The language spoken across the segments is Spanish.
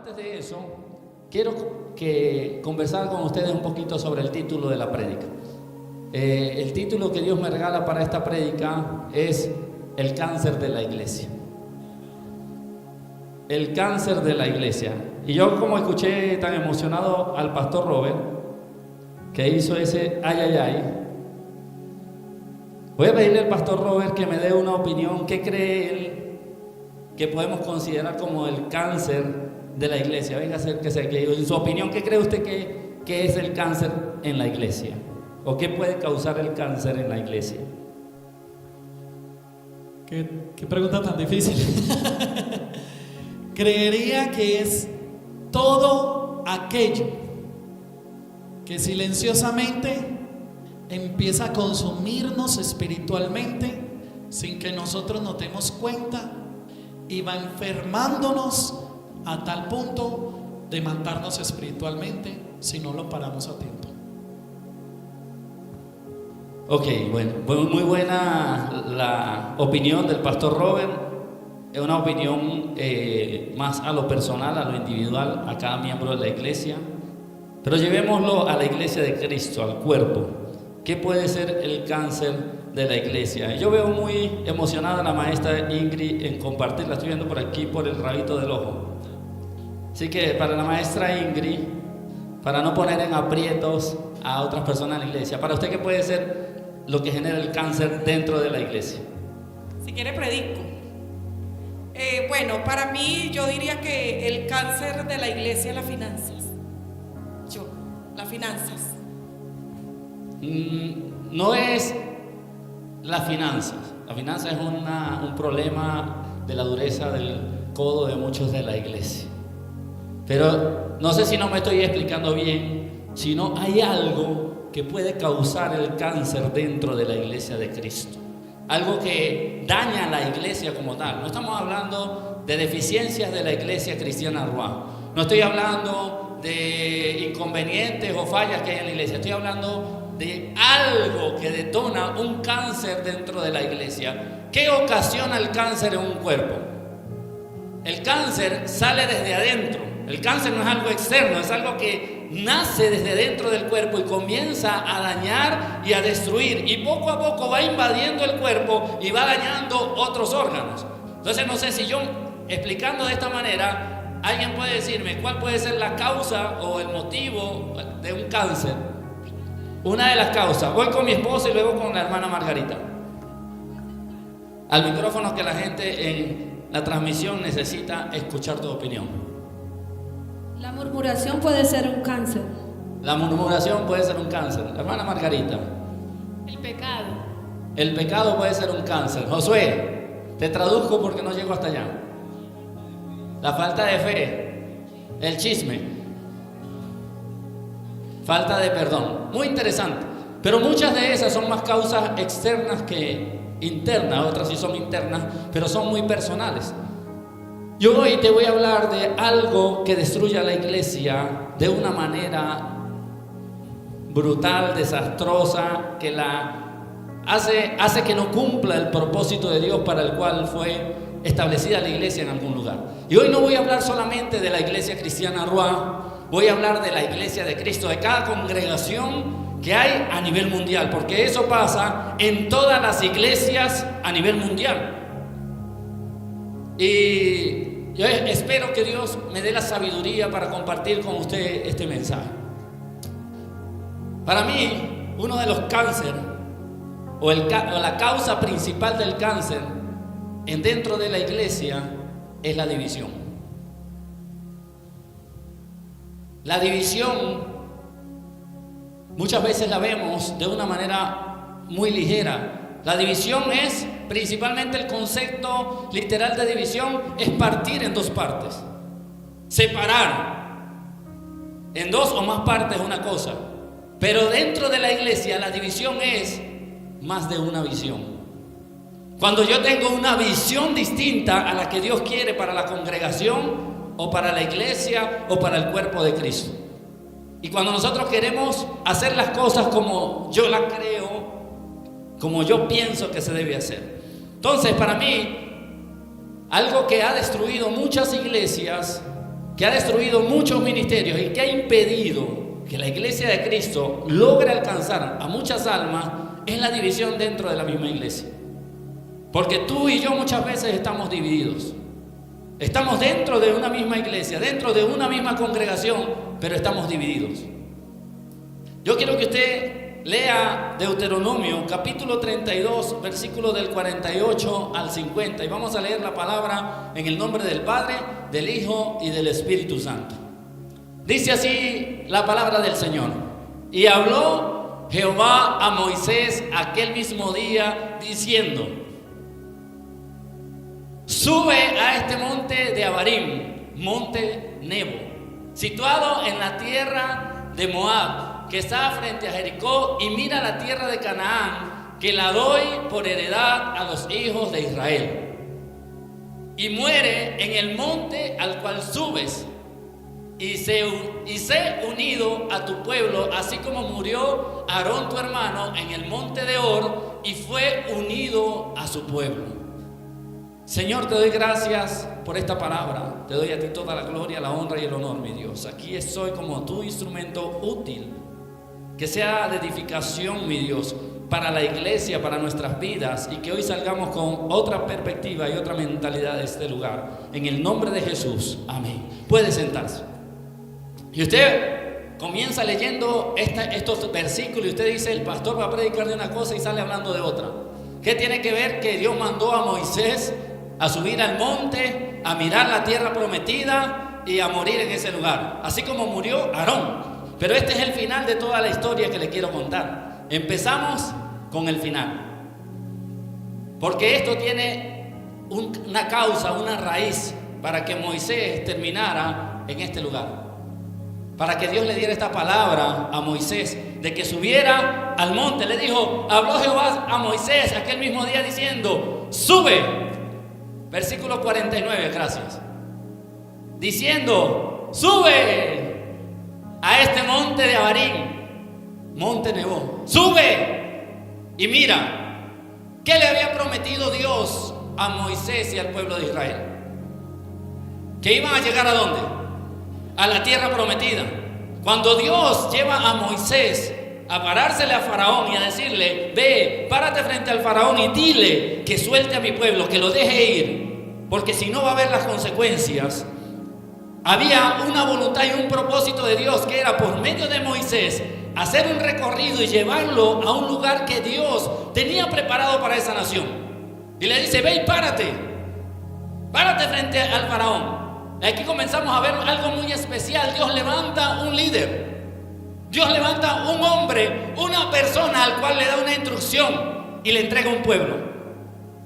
antes de eso, quiero conversar con ustedes un poquito sobre el título de la prédica. El título que Dios me regala para esta prédica es El cáncer de la iglesia. El cáncer de la iglesia. Y yo, como escuché tan emocionado al pastor Robert, que hizo ese ay, ay, ay, voy a pedirle al pastor Robert que me dé una opinión. ¿Qué cree él que podemos considerar como el cáncer de la iglesia? Venga, acérquese aquí. En su opinión, ¿qué cree usted que es el cáncer en la iglesia? ¿O qué puede causar el cáncer en la iglesia? ¿Qué pregunta tan difícil? Creería que es todo aquello que silenciosamente empieza a consumirnos espiritualmente sin que nosotros nos demos cuenta y va enfermándonos a tal punto de matarnos espiritualmente si no lo paramos a tiempo. Ok, bueno, muy buena la opinión del pastor Robert. Es una opinión más a lo personal, a lo individual, a cada miembro de la iglesia. Pero llevémoslo a la iglesia de Cristo, al cuerpo. ¿Qué puede ser el cáncer de la iglesia? Yo veo muy emocionada a la maestra Ingrid en compartir. La estoy viendo por aquí, por el rabito del ojo. Así que para la maestra Ingrid, para no poner en aprietos a otras personas en la iglesia, para usted, ¿qué puede ser lo que genera el cáncer dentro de la iglesia? Si quiere, predico. Bueno, para mí yo diría que el cáncer de la iglesia es las finanzas. Las finanzas. No es las finanzas. La finanza es un problema de la dureza del codo de muchos de la iglesia. Pero no sé si no me estoy explicando bien, sino hay algo que puede causar el cáncer dentro de la iglesia de Cristo. Algo que daña a la iglesia como tal. No estamos hablando de deficiencias de la iglesia cristiana Ruá. No estoy hablando de inconvenientes o fallas que hay en la iglesia. Estoy hablando de algo que detona un cáncer dentro de la iglesia. ¿Qué ocasiona el cáncer en un cuerpo? El cáncer sale desde adentro. El cáncer no es algo externo, es algo que nace desde dentro del cuerpo y comienza a dañar y a destruir, y poco a poco va invadiendo el cuerpo y va dañando otros órganos. Entonces no sé si yo, explicando de esta manera, alguien puede decirme cuál puede ser la causa o el motivo de un cáncer. Una de las causas. Voy con mi esposa y luego con la hermana Margarita. Al micrófono, que la gente en la transmisión necesita escuchar tu opinión. La murmuración puede ser un cáncer. La murmuración puede ser un cáncer. Hermana Margarita. El pecado. El pecado puede ser un cáncer. Josué, te traduzco porque no llego hasta allá. La falta de fe. El chisme. Falta de perdón. Muy interesante. Pero muchas de esas son más causas externas que internas. Otras sí son internas, pero son muy personales. Yo hoy te voy a hablar de algo que destruye a la iglesia de una manera brutal, desastrosa, que la hace que no cumpla el propósito de Dios para el cual fue establecida la iglesia en algún lugar. Y hoy no voy a hablar solamente de la iglesia cristiana Ruá, voy a hablar de la iglesia de Cristo, de cada congregación que hay a nivel mundial, porque eso pasa en todas las iglesias a nivel mundial. Y yo espero que Dios me dé la sabiduría para compartir con usted este mensaje. Para mí, uno de los cánceres o la causa principal del cáncer dentro de la iglesia es la división. La división muchas veces la vemos de una manera muy ligera. La división es principalmente, el concepto literal de división es partir en dos partes, separar en dos o más partes una cosa. Pero dentro de la iglesia la división es más de una visión. Cuando yo tengo una visión distinta a la que Dios quiere para la congregación o para la iglesia o para el cuerpo de Cristo. Y cuando nosotros queremos hacer las cosas como yo las creo, como yo pienso que se debe hacer. Entonces, para mí, algo que ha destruido muchas iglesias que ha destruido muchos ministerios y que ha impedido que la iglesia de Cristo logre alcanzar a muchas almas es la división dentro de la misma iglesia. Porque tú y yo muchas veces estamos divididos. Estamos dentro de una misma iglesia, dentro de una misma congregación, pero estamos divididos. Yo quiero que usted lea Deuteronomio capítulo 32, versículo del 48 al 50, y vamos a leer la palabra en el nombre del Padre, del Hijo y del Espíritu Santo. Dice así la palabra del Señor: y habló Jehová a Moisés aquel mismo día diciendo: sube a este monte de Abarim, monte Nebo, situado en la tierra de Moab, que está frente a Jericó, y mira la tierra de Canaán, que la doy por heredad a los hijos de Israel. Y muere en el monte al cual subes, y sé unido a tu pueblo, así como murió Aarón tu hermano en el monte de Hor, y fue unido a su pueblo. Señor, te doy gracias por esta palabra. Te doy a ti toda la gloria, la honra y el honor, mi Dios. Aquí estoy como tu instrumento útil, que sea de edificación, mi Dios, para la iglesia, para nuestras vidas, y que hoy salgamos con otra perspectiva y otra mentalidad de este lugar. En el nombre de Jesús, amén. Puede sentarse. Y usted comienza leyendo estos versículos y usted dice: el pastor va a predicar de una cosa y sale hablando de otra. ¿Qué tiene que ver que Dios mandó a Moisés a subir al monte, a mirar la tierra prometida y a morir en ese lugar? Así como murió Aarón. Pero este es el final de toda la historia que le quiero contar. Empezamos con el final, porque esto tiene una causa, una raíz para que Moisés terminara en este lugar. Para que Dios le diera esta palabra a Moisés de que subiera al monte. Le dijo, habló Jehová a Moisés aquel mismo día diciendo: sube. Versículo 49, gracias. Diciendo: sube a este monte de Abarim, monte Nebo. Sube y mira, ¿qué le había prometido Dios a Moisés y al pueblo de Israel? Que iban a llegar ¿a dónde? A la tierra prometida. Cuando Dios lleva a Moisés a parársele a Faraón y a decirle: ve, párate frente al Faraón y dile que suelte a mi pueblo, que lo deje ir, porque si no va a haber las consecuencias. Había una voluntad y un propósito de Dios, que era por medio de Moisés hacer un recorrido y llevarlo a un lugar que Dios tenía preparado para esa nación. Y le dice: ve y párate frente al Faraón. Aquí comenzamos a ver algo muy especial. Dios levanta un líder, Dios levanta un hombre, una persona al cual le da una instrucción y le entrega un pueblo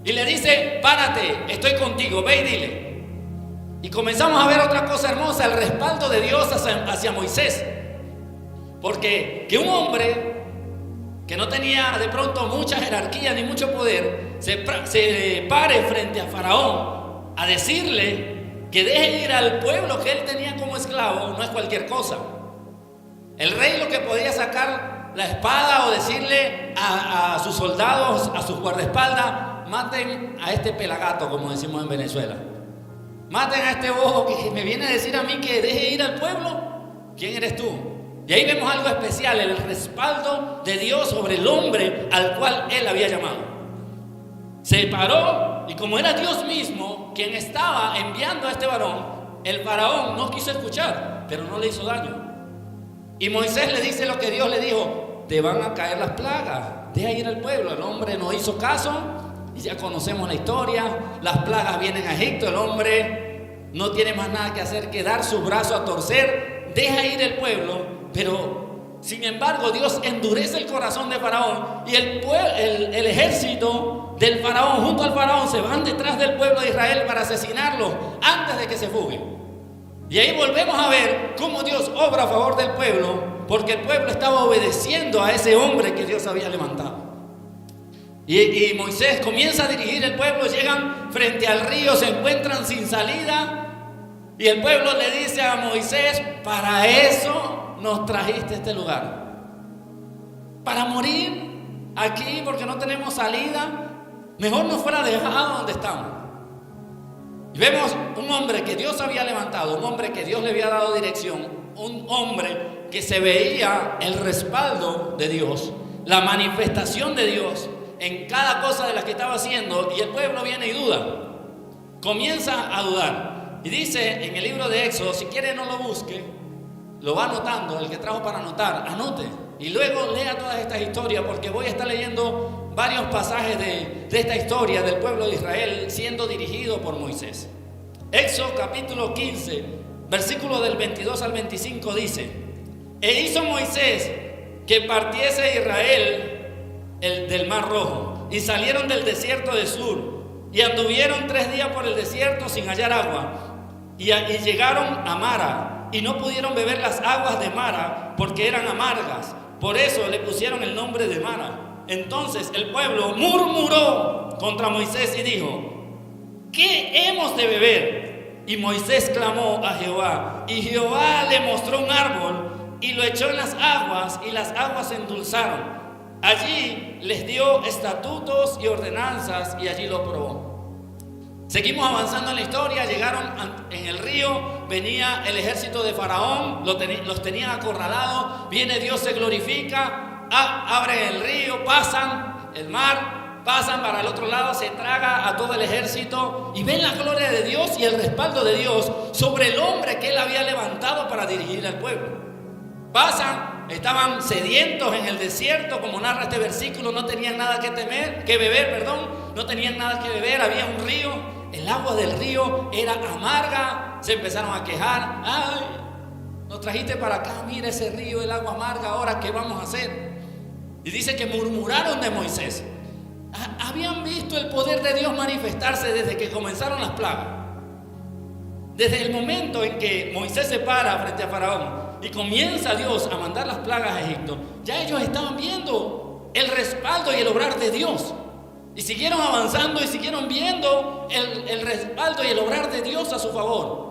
y le dice: párate, estoy contigo, ve y dile. Y comenzamos a ver otra cosa hermosa, el respaldo de Dios hacia Moisés, porque que un hombre que no tenía de pronto mucha jerarquía ni mucho poder se pare frente a Faraón a decirle que deje ir al pueblo que él tenía como esclavo, no es cualquier cosa. El rey lo que podía sacar la espada o decirle a sus soldados, a sus guardaespaldas: maten a este pelagato, como decimos en Venezuela. Maten a este bojo que me viene a decir a mí que deje ir al pueblo. ¿Quién eres tú? Y ahí vemos algo especial, el respaldo de Dios sobre el hombre al cual él había llamado. Se paró, y como era Dios mismo quien estaba enviando a este varón, el faraón no quiso escuchar, pero no le hizo daño. Y Moisés le dice lo que Dios le dijo: te van a caer las plagas, deja ir al pueblo. El hombre no hizo caso, y ya conocemos la historia. Las plagas vienen a Egipto, el hombre no tiene más nada que hacer que dar su brazo a torcer, deja ir el pueblo. Pero sin embargo Dios endurece el corazón de Faraón, y el ejército del Faraón junto al Faraón se van detrás del pueblo de Israel para asesinarlo antes de que se fugue. Y ahí volvemos a ver cómo Dios obra a favor del pueblo, porque el pueblo estaba obedeciendo a ese hombre que Dios había levantado. Y Moisés comienza a dirigir el pueblo, llegan frente al río, se encuentran sin salida, y el pueblo le dice a Moisés: para eso nos trajiste a este lugar, para morir aquí porque no tenemos salida. Mejor nos fuera dejado donde estamos. Y vemos un hombre que Dios había levantado, un hombre que Dios le había dado dirección, un hombre que se veía el respaldo de Dios, la manifestación de Dios en cada cosa de las que estaba haciendo, y el pueblo viene y duda, comienza a dudar. Y dice en el libro de Éxodo, si quiere no lo busque, lo va anotando, el que trajo para anotar, anote, y luego lea todas estas historias, porque voy a estar leyendo varios pasajes de esta historia del pueblo de Israel siendo dirigido por Moisés. Éxodo capítulo 15, versículo del 22 al 25 dice: E hizo Moisés que partiese Israel del Mar Rojo, y salieron del desierto de Sur, y anduvieron 3 días por el desierto sin hallar agua, y llegaron a Mara, y no pudieron beber las aguas de Mara, porque eran amargas. Por eso le pusieron el nombre de Mara. Entonces el pueblo murmuró contra Moisés y dijo: ¿qué hemos de beber? Y Moisés clamó a Jehová, y Jehová le mostró un árbol, y lo echó en las aguas, y las aguas se endulzaron. Allí les dio estatutos y ordenanzas, y allí lo probó. Seguimos avanzando en la historia. Llegaron en el río, venía el ejército de Faraón, los tenían acorralados. Viene Dios, se glorifica, abre el río, pasan el mar, pasan para el otro lado, se traga a todo el ejército, y ven la gloria de Dios y el respaldo de Dios sobre el hombre que él había levantado para dirigir al pueblo. Pasan, estaban sedientos en el desierto, como narra este versículo, no tenían nada que beber, no tenían nada que beber, había un río, el agua del río era amarga, se empezaron a quejar: ay, nos trajiste para acá, mira ese río, el agua amarga, ahora ¿qué vamos a hacer? Y dice que murmuraron de Moisés. Habían visto el poder de Dios manifestarse desde que comenzaron las plagas. Desde el momento en que Moisés se para frente a Faraón y comienza Dios a mandar las plagas a Egipto, ya ellos estaban viendo el respaldo y el obrar de Dios. Y siguieron avanzando y siguieron viendo el respaldo y el obrar de Dios a su favor.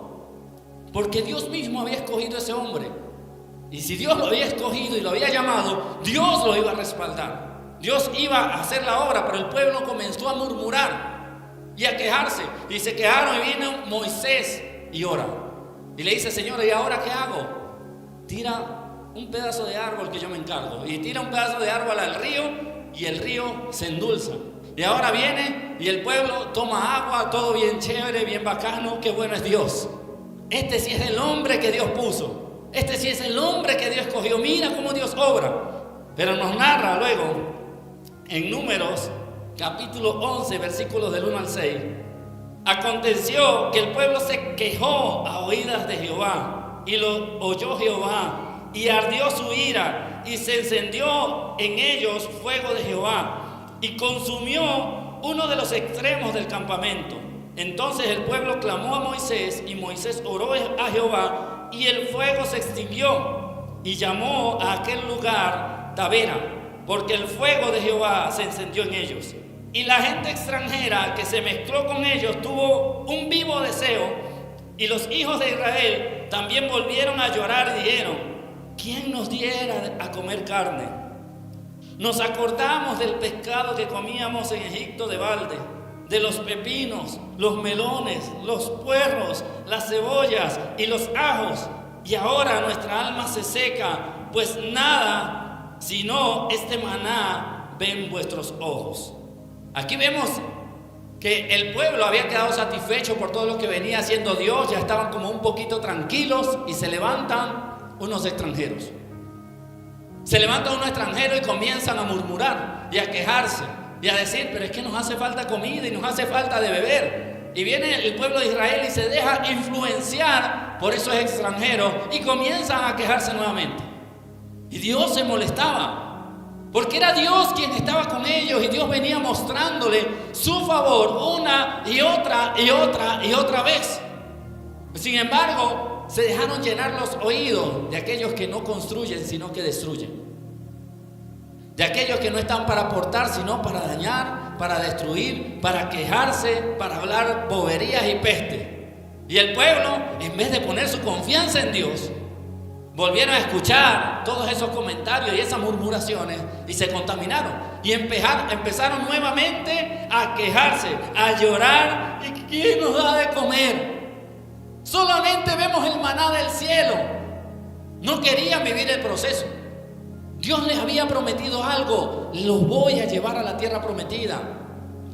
Porque Dios mismo había escogido a ese hombre. Y si Dios lo había escogido y lo había llamado, Dios lo iba a respaldar. Dios iba a hacer la obra, pero el pueblo comenzó a murmurar y a quejarse. Y se quejaron, y vino Moisés y ora. Y le dice: Señor, ¿y ahora qué hago? Tira un pedazo de árbol que yo me encargo. Y tira un pedazo de árbol al río, y el río se endulza. Y ahora viene y el pueblo toma agua, todo bien chévere, bien bacano, qué bueno es Dios. Este sí es el hombre que Dios puso. Este sí es el hombre que Dios escogió. Mira cómo Dios obra. Pero nos narra luego en Números capítulo 11, versículos del 1 al 6. Aconteció que el pueblo se quejó a oídas de Jehová, y lo oyó Jehová, y ardió su ira, y se encendió en ellos fuego de Jehová, y consumió uno de los extremos del campamento. Entonces el pueblo clamó a Moisés, y Moisés oró a Jehová, y el fuego se extinguió, y llamó a aquel lugar Tabera, porque el fuego de Jehová se encendió en ellos. Y la gente extranjera que se mezcló con ellos tuvo un vivo deseo, y los hijos de Israel también volvieron a llorar y dijeron: ¿quién nos diera a comer carne? Nos acordamos del pescado que comíamos en Egipto de balde, de los pepinos, los melones, los puerros, las cebollas y los ajos, y ahora nuestra alma se seca, pues nada sino este maná ven vuestros ojos. Aquí vemos que el pueblo había quedado satisfecho por todo lo que venía haciendo Dios, ya estaban como un poquito tranquilos, y se levantan unos extranjeros. Se levanta unos extranjeros y comienzan a murmurar y a quejarse y a decir: pero es que nos hace falta comida y nos hace falta de beber. Y viene el pueblo de Israel y se deja influenciar por esos extranjeros y comienzan a quejarse nuevamente. Y Dios se molestaba, porque era Dios quien estaba con ellos, y Dios venía mostrándole su favor una y otra y otra y otra vez. Sin embargo, se dejaron llenar los oídos de aquellos que no construyen, sino que destruyen. De aquellos que no están para aportar, sino para dañar, para destruir, para quejarse, para hablar boberías y peste. Y el pueblo, en vez de poner su confianza en Dios, volvieron a escuchar todos esos comentarios y esas murmuraciones y se contaminaron. Y empezaron nuevamente a quejarse, a llorar. ¿Y quién nos da de comer? Solamente vemos el maná del cielo. No querían vivir el proceso. Dios les había prometido algo. Los voy a llevar a la tierra prometida.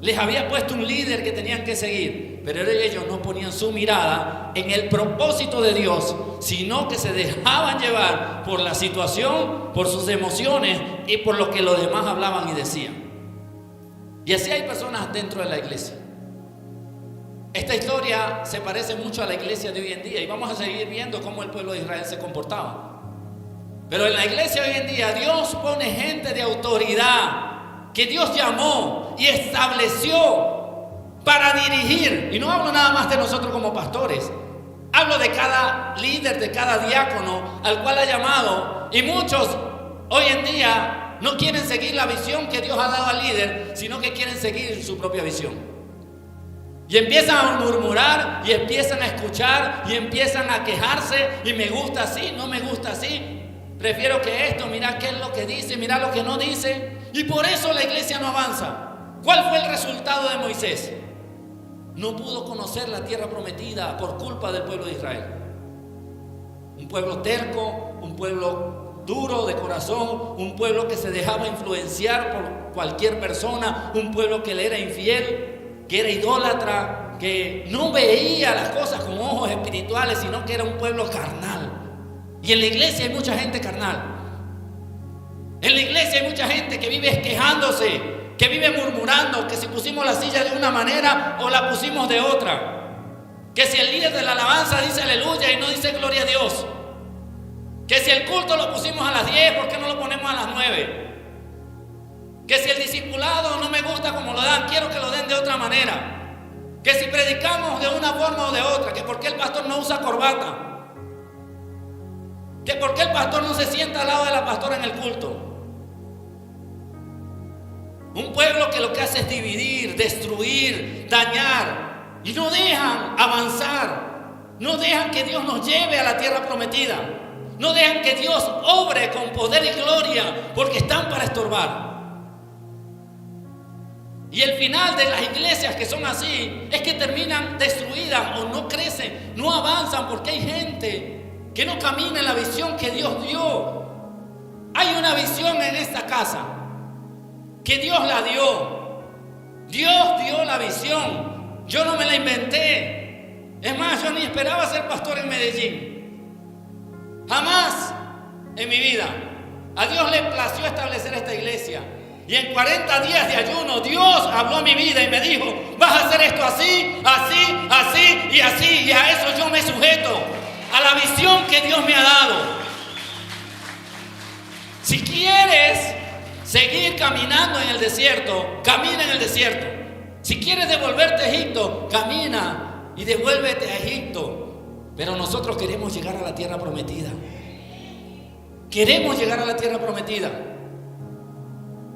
Les había puesto un líder que tenían que seguir, pero ellos no ponían su mirada en el propósito de Dios, sino que se dejaban llevar por la situación, por sus emociones y por lo que los demás hablaban y decían. Y así hay personas dentro de la iglesia. Esta historia se parece mucho a la iglesia de hoy en día y vamos a seguir viendo cómo el pueblo de Israel se comportaba. Pero en la iglesia hoy en día Dios pone gente de autoridad que Dios llamó y estableció para dirigir. Y no hablo nada más de nosotros como pastores, hablo de cada líder, de cada diácono al cual ha llamado. Y muchos hoy en día no quieren seguir la visión que Dios ha dado al líder, sino que quieren seguir su propia visión. Y empiezan a murmurar y empiezan a escuchar y empiezan a quejarse. Y me gusta así, no me gusta así, prefiero que esto, mira qué es lo que dice, mira lo que no dice. Y por eso la iglesia no avanza. ¿Cuál fue el resultado de Moisés? No pudo conocer la tierra prometida por culpa del pueblo de Israel. Un pueblo terco, un pueblo duro de corazón, un pueblo que se dejaba influenciar por cualquier persona, un pueblo que le era infiel, que era idólatra, que no veía las cosas con ojos espirituales, sino que era un pueblo carnal. Y en la iglesia hay mucha gente carnal. En la iglesia hay mucha gente que vive quejándose, que vive murmurando, que si pusimos la silla de una manera o la pusimos de otra. Que si el líder de la alabanza dice aleluya y no dice gloria a Dios. Que si el culto lo pusimos a las 10, ¿por qué no lo ponemos a las 9? Que si el discipulado no me gusta como lo dan, quiero que lo den de otra manera. Que si predicamos de una forma o de otra, que por qué el pastor no usa corbata. Que por qué el pastor no se sienta al lado de la pastora en el culto. Un pueblo que lo que hace es dividir, destruir, dañar. Y no dejan avanzar. No dejan que Dios nos lleve a la tierra prometida. No dejan que Dios obre con poder y gloria, porque están para estorbar. Y el final de las iglesias que son así es que terminan destruidas o no crecen, no avanzan, porque hay gente que no camina en la visión que Dios dio. Hay una visión en esta casa que Dios la dio. Dios dio la visión. Yo no me la inventé. Es más, yo ni esperaba ser pastor en Medellín. Jamás en mi vida. A Dios le plació establecer esta iglesia. Y en 40 días de ayuno Dios habló a mi vida y me dijo: vas a hacer esto así, así, así y así. Y a eso yo me sujeto, a la visión que Dios me ha dado. Si quieres seguir caminando en el desierto, camina en el desierto. Si quieres devolverte a Egipto, camina y devuélvete a Egipto. Pero nosotros queremos llegar a la tierra prometida. Queremos llegar a la tierra prometida.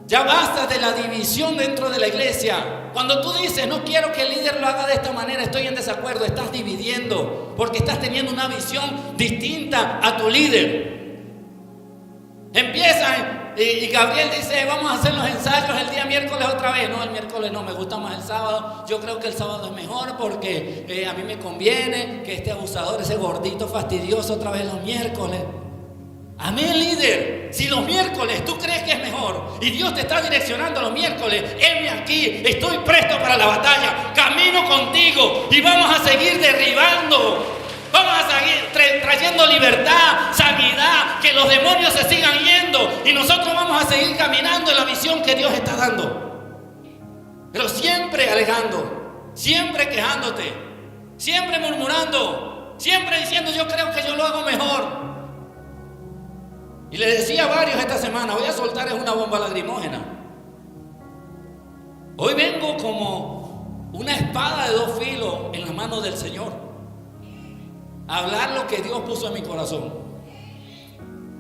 Ya basta de la división dentro de la iglesia. Cuando tú dices: no quiero que el líder lo haga de esta manera, estoy en desacuerdo, estás dividiendo, porque estás teniendo una visión distinta a tu líder. Empiezan y Gabriel dice: vamos a hacer los ensayos el día miércoles otra vez. No, el miércoles no, me gusta más el sábado. Yo creo que el sábado es mejor porque a mí me conviene que este abusador, ese gordito fastidioso, otra vez los miércoles. Amén, líder. Si los miércoles tú crees que es mejor y Dios te está direccionando los miércoles, heme aquí, estoy presto para la batalla, camino contigo y vamos a seguir derribando. Vamos a seguir trayendo libertad, sanidad, que los demonios se sigan yendo y nosotros vamos a seguir caminando en la visión que Dios está dando. Pero siempre alegando, siempre quejándote, siempre murmurando, siempre diciendo: yo creo que yo lo hago mejor. Y le decía a varios esta semana: voy a soltar una bomba lacrimógena. Hoy vengo como una espada de dos filos en las manos del Señor, a hablar lo que Dios puso en mi corazón.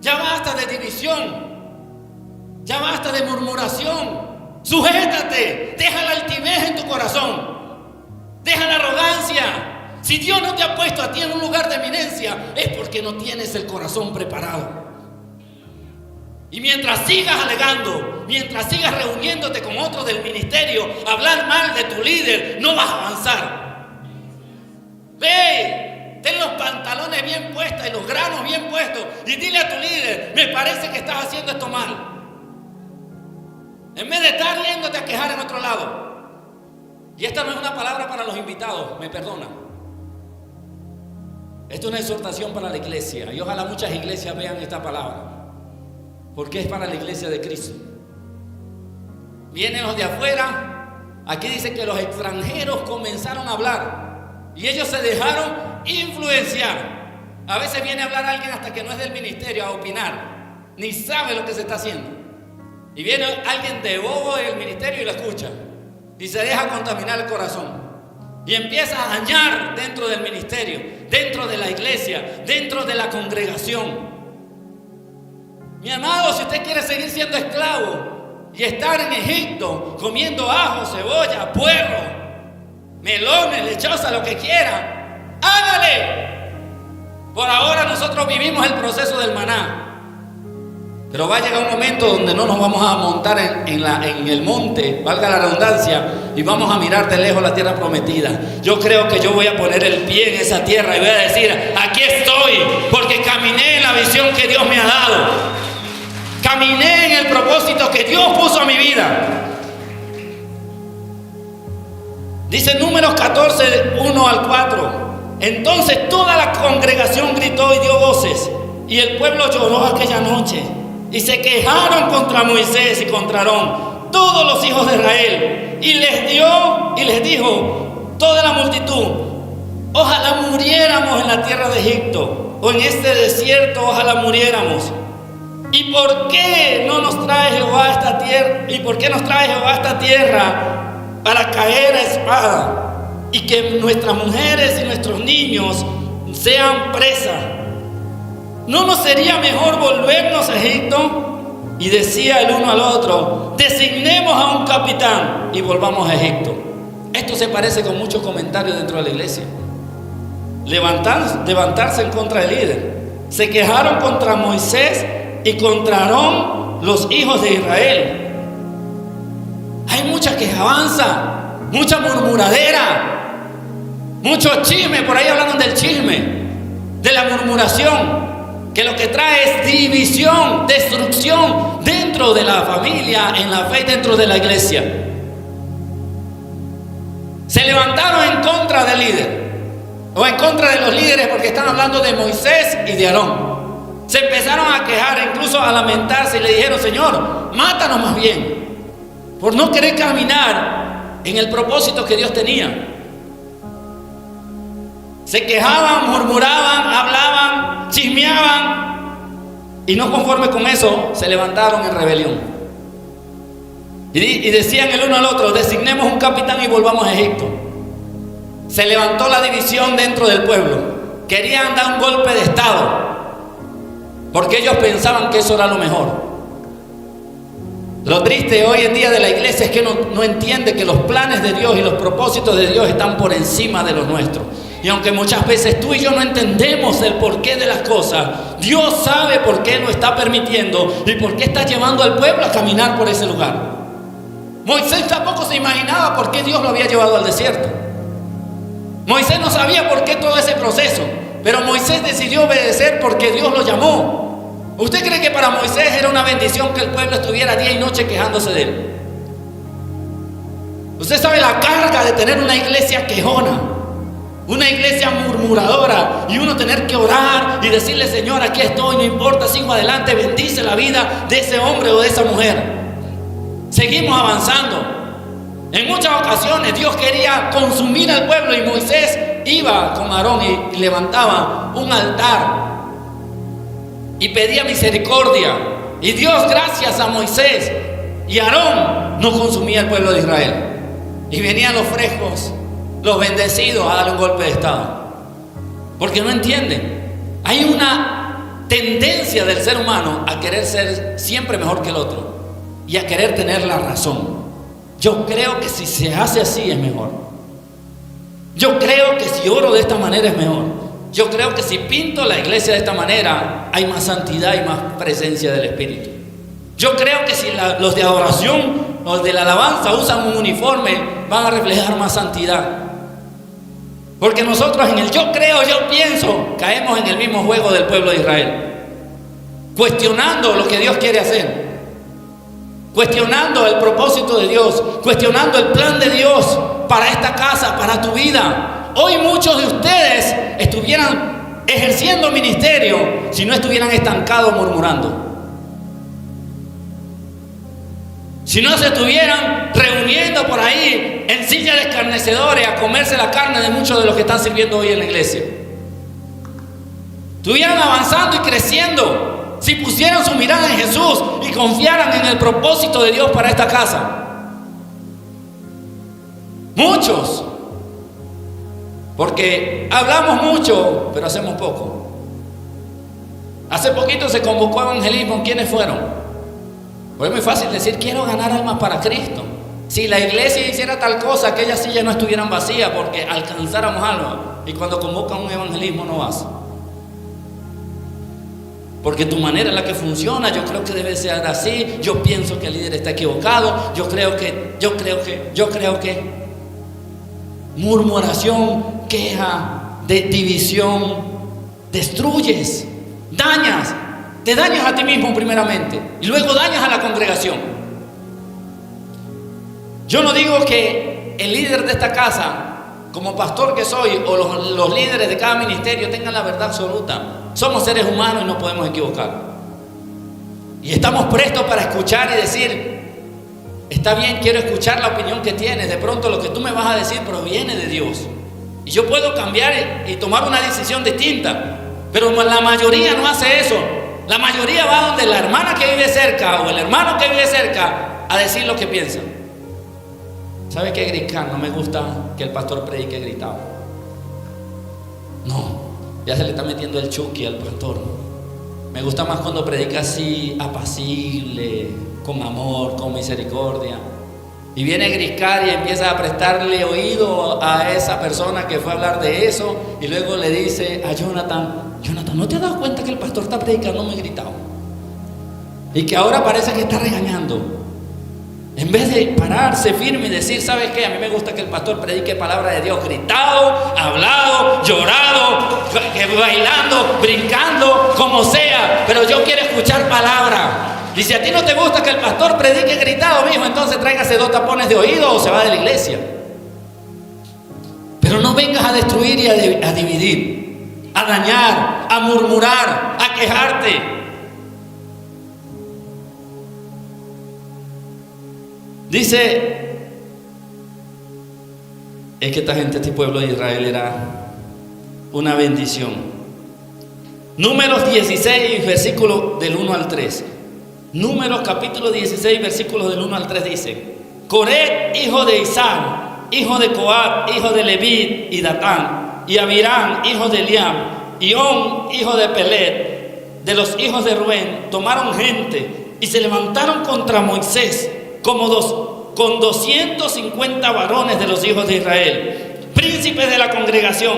Ya basta de división, ya basta de murmuración. Sujétate, deja la altivez en tu corazón, deja la arrogancia. Si Dios no te ha puesto a ti en un lugar de eminencia, es porque no tienes el corazón preparado. Y mientras sigas alegando, mientras sigas reuniéndote con otros del ministerio, hablar mal de tu líder, no vas a avanzar. Ve, ten los pantalones bien puestos y los granos bien puestos y dile a tu líder: me parece que estás haciendo esto mal. En vez de estar yéndote a quejar en otro lado. Y esta no es una palabra para los invitados, me perdona. Esto es una exhortación para la iglesia. Y ojalá muchas iglesias vean esta palabra, porque es para la iglesia de Cristo. Vienen los de afuera. Aquí dice que los extranjeros comenzaron a hablar y ellos se dejaron influenciar. A veces viene a hablar alguien hasta que no es del ministerio a opinar, ni sabe lo que se está haciendo. Y viene alguien de bobo del ministerio y lo escucha y se deja contaminar el corazón y empieza a dañar dentro del ministerio, dentro de la iglesia, dentro de la congregación. Mi amado, si usted quiere seguir siendo esclavo y estar en Egipto comiendo ajo, cebolla, puerro, melones, lechosa, lo que quiera, hágale. Por ahora nosotros vivimos el proceso del maná. Pero va a llegar un momento donde no nos vamos a montar en el monte, valga la redundancia, y vamos a mirar de lejos la tierra prometida. Yo creo que yo voy a poner el pie en esa tierra y voy a decir: aquí estoy, porque caminé en la visión que Dios me ha dado. Caminé en el propósito que Dios puso en mi vida. Dice Números 14, 1 al 4. Entonces toda la congregación gritó y dio voces, y el pueblo lloró aquella noche. Y se quejaron contra Moisés y contra Aarón todos los hijos de Israel. Y les dijo toda la multitud: ojalá muriéramos en la tierra de Egipto, o en este desierto, ojalá muriéramos. ¿Y por qué no nos trae Jehová a esta tierra? ¿Y por qué nos trae Jehová a esta tierra para caer a espada? Y que nuestras mujeres y nuestros niños sean presas. ¿No nos sería mejor volvernos a Egipto? Y decía el uno al otro: designemos a un capitán y volvamos a Egipto. Esto se parece con muchos comentarios dentro de la iglesia. Levantarse en contra del líder. Se quejaron contra Moisés y contra Aarón los hijos de Israel. Hay mucha quejabanza, mucha murmuradera, mucho chisme. Por ahí hablaron del chisme, de la murmuración, que lo que trae es división, destrucción dentro de la familia, en la fe, dentro de la iglesia. Se levantaron en contra del líder, o en contra de los líderes, porque están hablando de Moisés y de Aarón. Se empezaron a quejar, incluso a lamentarse, y le dijeron: Señor, mátanos más bien, por no querer caminar en el propósito que Dios tenía. Se quejaban, murmuraban, hablaban, chismeaban, y no conforme con eso, se levantaron en rebelión. Y decían el uno al otro: designemos un capitán y volvamos a Egipto. Se levantó la división dentro del pueblo. Querían dar un golpe de estado, porque ellos pensaban que eso era lo mejor. Lo triste hoy en día de la iglesia es que no entiende que los planes de Dios y los propósitos de Dios están por encima de los nuestros. Y aunque muchas veces tú y yo no entendemos el porqué de las cosas, Dios sabe por qué lo está permitiendo y por qué está llevando al pueblo a caminar por ese lugar. Moisés tampoco se imaginaba por qué Dios lo había llevado al desierto. Moisés no sabía por qué todo ese proceso, pero Moisés decidió obedecer porque Dios lo llamó. ¿Usted cree que para Moisés era una bendición que el pueblo estuviera día y noche quejándose de él? Usted sabe la carga de tener una iglesia quejona, una iglesia murmuradora, y uno tener que orar y decirle: Señor, aquí estoy, no importa, sigo adelante, bendice la vida de ese hombre o de esa mujer. Seguimos avanzando. En muchas ocasiones Dios quería consumir al pueblo y Moisés iba con Aarón y levantaba un altar y pedía misericordia. Y Dios, gracias a Moisés y Aarón, no consumía al pueblo de Israel. Y venían los frescos, los bendecidos, a darle un golpe de estado, porque no entienden. Hay una tendencia del ser humano a querer ser siempre mejor que el otro y a querer tener la razón. Yo creo que si se hace así es mejor. Yo creo que si oro de esta manera es mejor. Yo creo que si pinto la iglesia de esta manera hay más santidad y más presencia del Espíritu. Yo creo que si los de adoración o de la alabanza usan un uniforme van a reflejar más santidad. Porque nosotros en el yo creo, yo pienso, caemos en el mismo juego del pueblo de Israel, cuestionando lo que Dios quiere hacer, cuestionando el propósito de Dios, cuestionando el plan de Dios para esta casa, para tu vida. Hoy muchos de ustedes estuvieran ejerciendo ministerio si no estuvieran estancados murmurando, si no se estuvieran reuniendo por ahí en sillas de escarnecedores a comerse la carne de muchos de los que están sirviendo hoy en la iglesia. Estuvieran avanzando y creciendo si pusieran su mirada en Jesús y confiaran en el propósito de Dios para esta casa. Muchos, porque hablamos mucho pero hacemos poco. Hace poquito se convocó a evangelismo. ¿Quiénes fueron? Pues es muy fácil decir, quiero ganar almas para Cristo. Si la iglesia hiciera tal cosa, aquellas sillas no estuvieran vacías porque alcanzáramos almas. Y cuando convocan un evangelismo no vas. Porque tu manera es la que funciona. Yo creo que debe ser así. Yo pienso que el líder está equivocado. Yo creo que. Murmuración, queja, división. Destruyes, dañas. Te dañas a ti mismo primeramente y luego dañas a la congregación. Yo no digo que el líder de esta casa, como pastor que soy, o los líderes de cada ministerio tengan la verdad absoluta. Somos seres humanos y nos podemos equivocar. Y estamos prestos para escuchar y decir, está bien, quiero escuchar la opinión que tienes. De pronto lo que tú me vas a decir proviene de Dios. Y yo puedo cambiar y tomar una decisión distinta. Pero la mayoría no hace eso. La mayoría va donde la hermana que vive cerca o el hermano que vive cerca a decir lo que piensa. ¿Sabe qué gritar? No me gusta que el pastor predique gritado. No, ya se le está metiendo el chuki al pastor. Me gusta más cuando predica así, apacible, con amor, con misericordia. Y viene a gritar y empieza a prestarle oído a esa persona que fue a hablar de eso. Y luego le dice a Jonathan, ¿no te has dado cuenta que el pastor está predicando muy gritado? Y que ahora parece que está regañando. En vez de pararse firme y decir, ¿sabes qué? A mí me gusta que el pastor predique palabra de Dios gritado, hablado, llorado, bailando, brincando, como sea. Pero yo quiero escuchar palabra. Y si a ti no te gusta que el pastor predique gritado, mijo, entonces tráigase 2 tapones de oído o se va de la iglesia. Pero no vengas a destruir y a dividir, a dañar, a murmurar, a quejarte. Dice, es que esta gente, este pueblo de Israel era una bendición. Números 16, versículos del 1 al 3. Números capítulo 16, versículos del 1 al 3 dice: Coré, hijo de Isaac, hijo de Coat, hijo de Leví y Datán, y Abirán, hijo de Eliam, y On, hijo de Pelet, de los hijos de Rubén, tomaron gente y se levantaron contra Moisés con 250 varones de los hijos de Israel, príncipes de la congregación,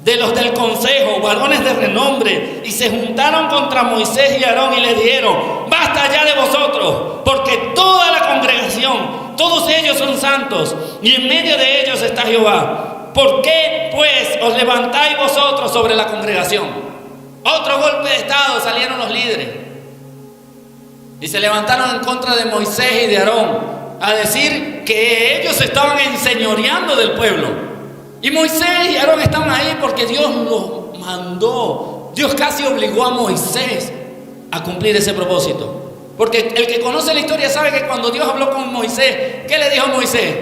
de los del consejo, varones de renombre, y se juntaron contra Moisés y Aarón y les dijeron: basta ya de vosotros, porque toda la congregación, todos ellos son santos, y en medio de ellos está Jehová. ¿Por qué pues os levantáis vosotros sobre la congregación? Otro golpe de estado, salieron los líderes y se levantaron en contra de Moisés y de Aarón a decir que ellos estaban enseñoreando del pueblo. Y Moisés y Aarón estaban ahí porque Dios los mandó. Dios casi obligó a Moisés a cumplir ese propósito. Porque el que conoce la historia sabe que cuando Dios habló con Moisés, ¿qué le dijo a Moisés?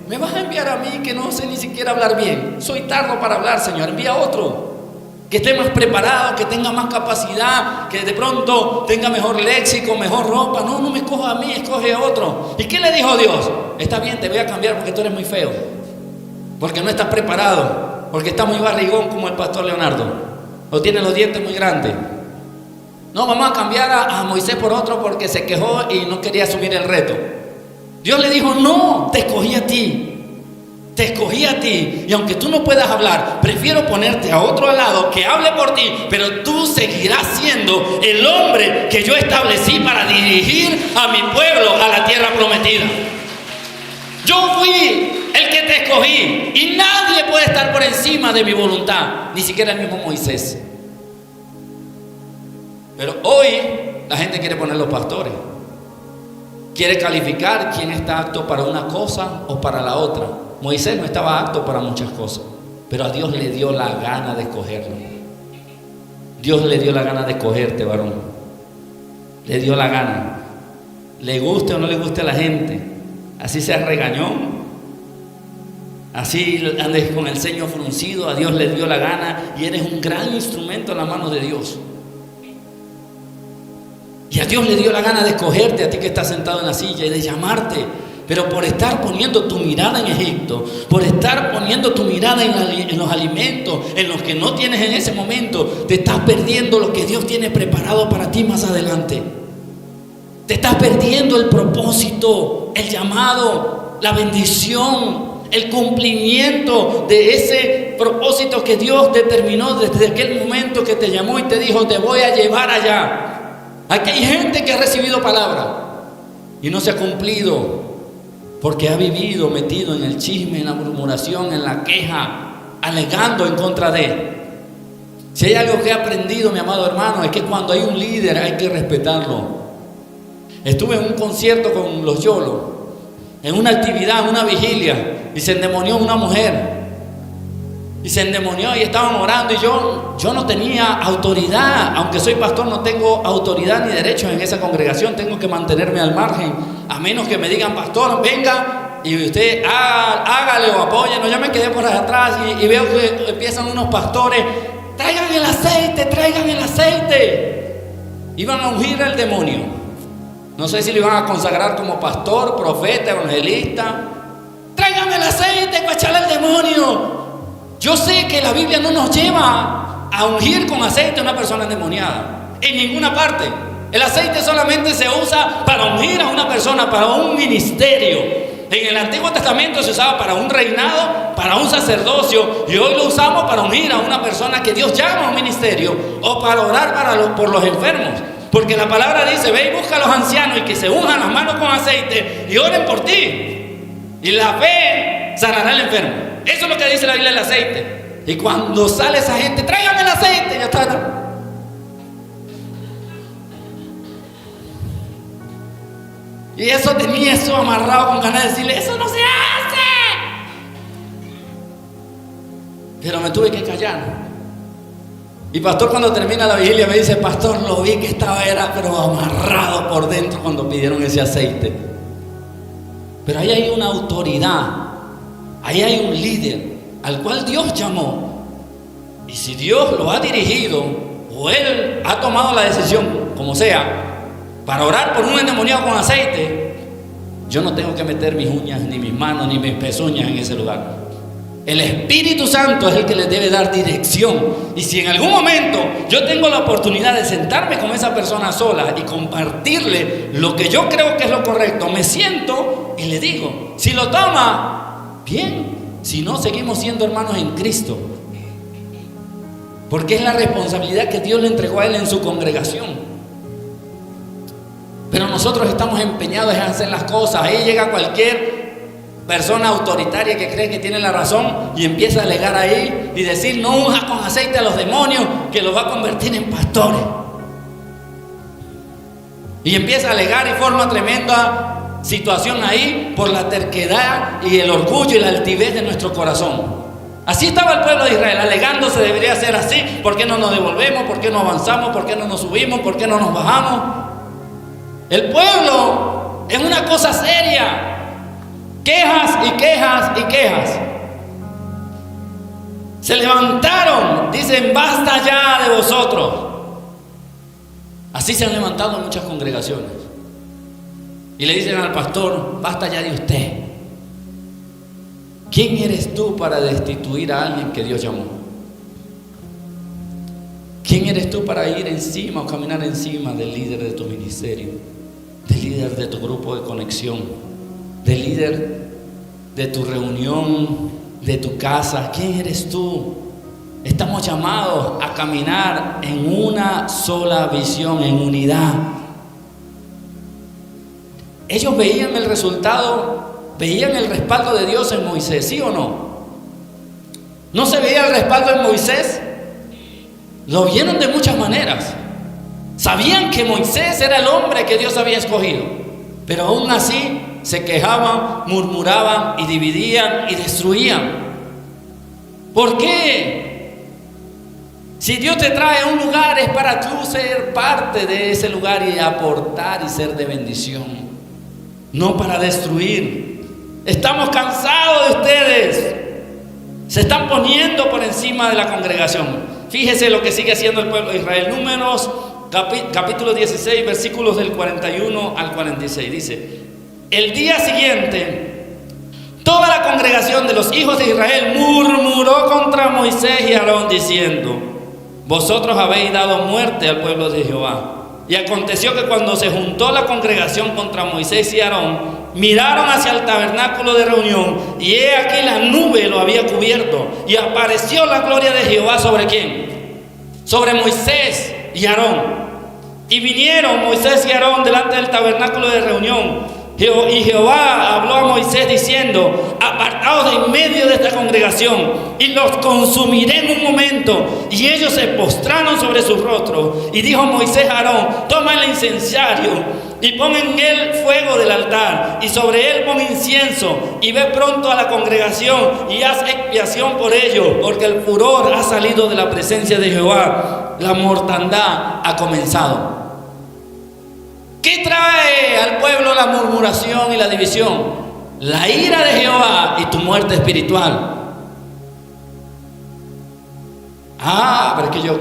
¿Me vas a enviar a mí que no sé ni siquiera hablar bien? Soy tardo para hablar, Señor. Envía a otro que esté más preparado, que tenga más capacidad, que de pronto tenga mejor léxico, mejor ropa. No me escoja a mí, escoge a otro. ¿Y qué le dijo Dios? Está bien, te voy a cambiar porque tú eres muy feo, porque no estás preparado, porque estás muy barrigón como el pastor Leonardo, o tienes los dientes muy grandes. No, vamos a cambiar a Moisés por otro porque se quejó y no quería asumir el reto. Dios le dijo: no, te escogí a ti. te escogí a ti, y aunque tú no puedas hablar, prefiero ponerte a otro al lado que hable por ti, pero tú seguirás siendo el hombre que yo establecí para dirigir a mi pueblo a la tierra prometida. Yo fui el que te escogí y nadie puede estar por encima de mi voluntad, ni siquiera el mismo Moisés. Pero hoy la gente quiere poner los pastores, quiere calificar quién está apto para una cosa o para la otra. Moisés no estaba apto para muchas cosas, pero a Dios le dio la gana de escogerlo. Dios le dio la gana de escogerte, varón. Le dio la gana. Le guste o no le guste a la gente, así seas regañón, así andes con el ceño fruncido, a Dios le dio la gana y eres un gran instrumento en la mano de Dios. Y a Dios le dio la gana de escogerte a ti que estás sentado en la silla y de llamarte. Pero por estar poniendo tu mirada en Egipto, por estar poniendo tu mirada en los alimentos, en los que no tienes en ese momento, te estás perdiendo lo que Dios tiene preparado para ti más adelante. Te estás perdiendo el propósito, el llamado, la bendición, el cumplimiento de ese propósito que Dios determinó desde aquel momento que te llamó y te dijo: te voy a llevar allá. Aquí hay gente que ha recibido palabra y no se ha cumplido, porque ha vivido metido en el chisme, en la murmuración, en la queja, alegando en contra de. Si hay algo que he aprendido, mi amado hermano, es que cuando hay un líder hay que respetarlo. Estuve en un concierto con los Yolos, en una actividad, en una vigilia, y se endemonió una mujer. Y se endemonió y estaban orando, y yo no tenía autoridad. Aunque soy pastor, no tengo autoridad ni derechos en esa congregación. Tengo que mantenerme al margen, a menos que me digan: pastor, venga y usted hágale o apóyenos. Yo me quedé por atrás y veo que empiezan unos pastores: traigan el aceite, traigan el aceite. Iban a ungir al demonio. No sé si lo iban a consagrar como pastor, profeta, evangelista. Traigan el aceite para echarle al demonio. Yo sé que la Biblia no nos lleva a ungir con aceite a una persona endemoniada, en ninguna parte. El aceite solamente se usa para ungir a una persona, para un ministerio. En el Antiguo Testamento se usaba para un reinado, para un sacerdocio, y hoy lo usamos para ungir a una persona que Dios llama a un ministerio, o para orar por los enfermos. Porque la palabra dice: ve y busca a los ancianos y que se unjan las manos con aceite y oren por ti, y la fe sanará al enfermo. Eso es lo que dice la Biblia del aceite. Y cuando sale esa gente: tráigame el aceite, ya está. Y eso tenía eso amarrado con ganas de decirle: eso no se hace. Pero me tuve que callar. Y pastor, cuando termina la vigilia, me dice: pastor, lo vi que estaba pero amarrado por dentro cuando pidieron ese aceite. Pero ahí hay una autoridad, ahí hay un líder al cual Dios llamó. Y si Dios lo ha dirigido, o Él ha tomado la decisión, como sea, para orar por un endemoniado con aceite, yo no tengo que meter mis uñas, ni mis manos, ni mis pezuñas en ese lugar. El Espíritu Santo es el que les debe dar dirección. Y si en algún momento yo tengo la oportunidad de sentarme con esa persona sola y compartirle lo que yo creo que es lo correcto, me siento y le digo. Si lo toma, bien. Si no, seguimos siendo hermanos en Cristo. Porque es la responsabilidad que Dios le entregó a él en su congregación. Pero nosotros estamos empeñados en hacer las cosas. Ahí llega cualquier persona autoritaria que cree que tiene la razón y empieza a alegar ahí y decir: no unja con aceite a los demonios, que los va a convertir en pastores. Y empieza a alegar y forma tremenda situación ahí por la terquedad y el orgullo y la altivez de nuestro corazón. Así estaba el pueblo de Israel, alegándose: debería ser así. ¿Por qué no nos devolvemos? ¿Por qué no avanzamos? ¿Por qué no nos subimos? ¿Por qué no nos bajamos? El pueblo es una cosa seria. Quejas y quejas y quejas. Se levantaron, dicen: basta ya de vosotros. Así se han levantado muchas congregaciones. Y le dicen al pastor: basta ya de usted. ¿Quién eres tú para destituir a alguien que Dios llamó? ¿Quién eres tú para ir encima o caminar encima del líder de tu ministerio, del líder de tu grupo de conexión, del líder de tu reunión, de tu casa. ¿Quién eres tú? Estamos llamados a caminar en una sola visión, en unidad. Ellos veían el resultado, veían el respaldo de Dios en Moisés, ¿sí o no? ¿No se veía el respaldo en Moisés? Lo vieron de muchas maneras. Sabían que Moisés era el hombre que Dios había escogido, pero aún así se quejaban, murmuraban y dividían y destruían. ¿Por qué? Si Dios te trae a un lugar es para tú ser parte de ese lugar y aportar y ser de bendición, no para destruir. Estamos cansados de ustedes. Se están poniendo por encima de la congregación. Fíjese lo que sigue haciendo el pueblo de Israel. Números capítulo 16, versículos del 41 al 46. Dice: el día siguiente, toda la congregación de los hijos de Israel murmuró contra Moisés y Aarón, diciendo: vosotros habéis dado muerte al pueblo de Jehová. Y aconteció que cuando se juntó la congregación contra Moisés y Aarón, miraron hacia el tabernáculo de reunión, y he aquí la nube lo había cubierto, y apareció la gloria de Jehová ¿sobre quién? Sobre Moisés y Aarón. Y vinieron Moisés y Aarón delante del tabernáculo de reunión, y Jehová habló a Moisés diciendo: apartaos de en medio de esta congregación, y los consumiré en un momento. Y ellos se postraron sobre sus rostros. Y dijo Moisés a Aarón: toma el incenciario y pon en él fuego del altar, y sobre él pon incienso, y ve pronto a la congregación y haz expiación por ellos, porque el furor ha salido de la presencia de Jehová, la mortandad ha comenzado. ¿Qué trae al pueblo la murmuración y la división? La ira de Jehová y tu muerte espiritual. Pero es que yo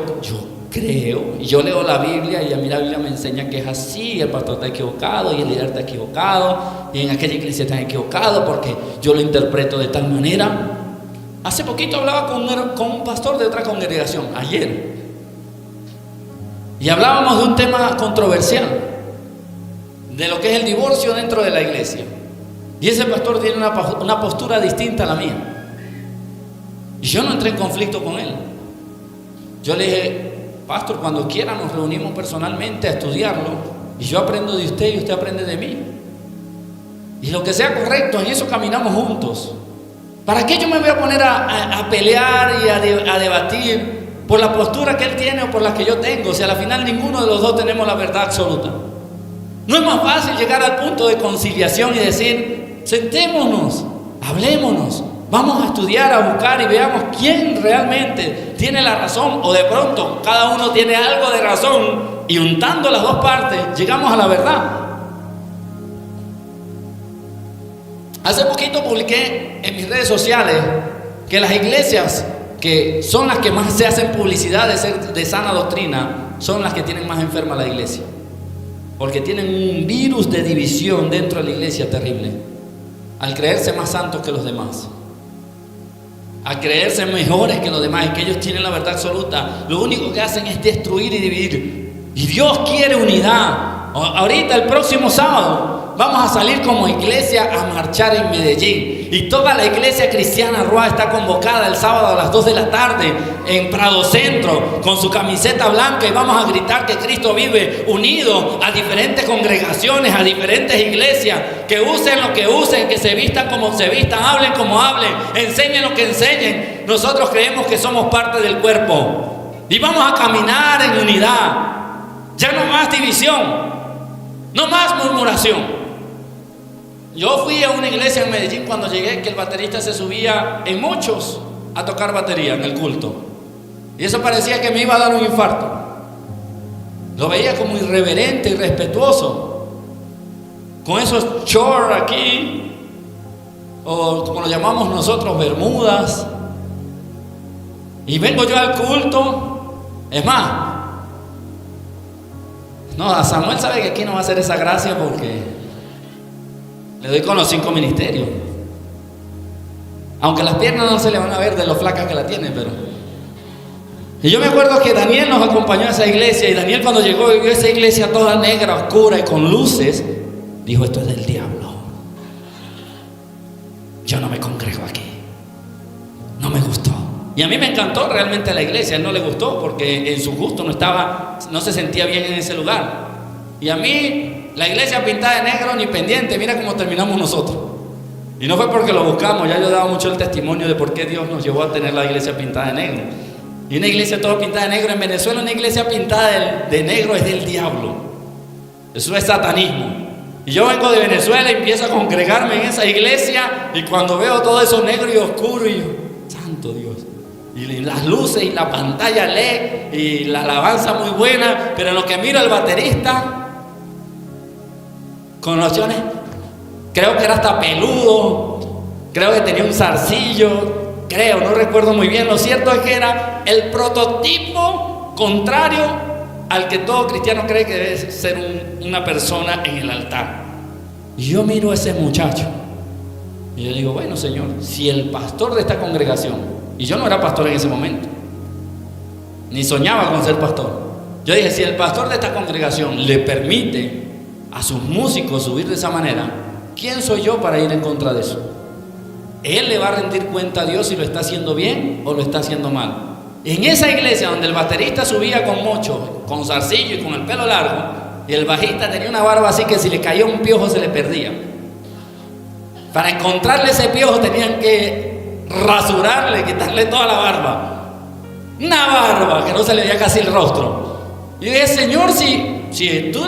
creo, y yo leo la Biblia, y a mí la Biblia me enseña que es así. El pastor está equivocado, y el líder está equivocado, y en aquella iglesia están equivocados porque yo lo interpreto de tal manera. Hace poquito hablaba con un pastor de otra congregación, ayer, y hablábamos de un tema controversial, de lo que es el divorcio dentro de la iglesia. Y ese pastor tiene una postura distinta a la mía, y yo no entré en conflicto con él. Yo le dije: pastor, cuando quiera nos reunimos personalmente a estudiarlo, y yo aprendo de usted y usted aprende de mí, y lo que sea correcto, en eso caminamos juntos. ¿Para qué yo me voy a poner a pelear y a debatir por la postura que él tiene o por la que yo tengo? Si a la final ninguno de los dos tenemos la verdad absoluta. ¿No es más fácil llegar al punto de conciliación y decir: sentémonos, hablémonos, vamos a estudiar, a buscar, y veamos quién realmente tiene la razón? O de pronto cada uno tiene algo de razón, y juntando las dos partes llegamos a la verdad. Hace poquito publiqué en mis redes sociales que las iglesias que son las que más se hacen publicidad de sana doctrina son las que tienen más enferma la iglesia, porque tienen un virus de división dentro de la iglesia terrible, al creerse más santos que los demás, a creerse mejores que los demás, y que ellos tienen la verdad absoluta. Lo único que hacen es destruir y dividir. Y Dios quiere unidad. Ahorita, el próximo sábado, vamos a salir como iglesia a marchar en Medellín, y toda la iglesia cristiana Rúa está convocada el sábado a las 2 de la tarde en Prado Centro con su camiseta blanca, y vamos a gritar que Cristo vive, unido a diferentes congregaciones, a diferentes iglesias, que usen lo que usen, que se vistan como se vistan, hablen como hablen, enseñen lo que enseñen. Nosotros creemos que somos parte del cuerpo, y vamos a caminar en unidad. Ya no más división, no más murmuración. Yo fui a una iglesia en Medellín cuando llegué, que el baterista se subía en muchos a tocar batería en el culto, y eso parecía que me iba a dar un infarto. Lo veía como irreverente, irrespetuoso, con esos shorts aquí, o como lo llamamos nosotros, bermudas. Y vengo yo al culto, es más, no, a Samuel sabe que aquí no va a hacer esa gracia porque le doy con los 5 ministerios. Aunque las piernas no se le van a ver de lo flacas que la tiene, pero... Y yo me acuerdo que Daniel nos acompañó a esa iglesia, y Daniel, cuando llegó y vio esa iglesia toda negra, oscura y con luces, dijo: esto es del diablo. yo no me congrego aquí. No me gustó. Y a mí me encantó realmente la iglesia. A él no le gustó porque en su gusto no se sentía bien en ese lugar. Y a mí la iglesia pintada de negro ni pendiente. Mira cómo terminamos nosotros. Y no fue porque lo buscamos. Ya yo daba mucho el testimonio de por qué Dios nos llevó a tener la iglesia pintada de negro. Y una iglesia toda pintada de negro en Venezuela, una iglesia pintada de negro es del diablo. Eso es satanismo. Y yo vengo de Venezuela y empiezo a congregarme en esa iglesia, y cuando veo todo eso negro y oscuro, y yo, santo Dios, y las luces y la pantalla LED y la alabanza muy buena, pero en lo que miro al baterista con nociones, creo que era hasta peludo, creo que tenía un zarcillo, no recuerdo muy bien. Lo cierto es que era el prototipo contrario al que todo cristiano cree que debe ser una persona en el altar. Y yo miro a ese muchacho y yo digo, bueno, Señor, si el pastor de esta congregación, y yo no era pastor en ese momento, ni soñaba con ser pastor, yo dije, si el pastor de esta congregación le permite a sus músicos subir de esa manera, ¿quién soy yo para ir en contra de eso? Él le va a rendir cuenta a Dios si lo está haciendo bien o lo está haciendo mal. En esa iglesia donde el baterista subía con mocho, con zarcillo y con el pelo largo, y el bajista tenía una barba así que si le caía un piojo se le perdía. Para encontrarle ese piojo tenían que rasurarle, quitarle toda la barba. Una barba que no se le veía casi el rostro. Y dije, Señor, si tú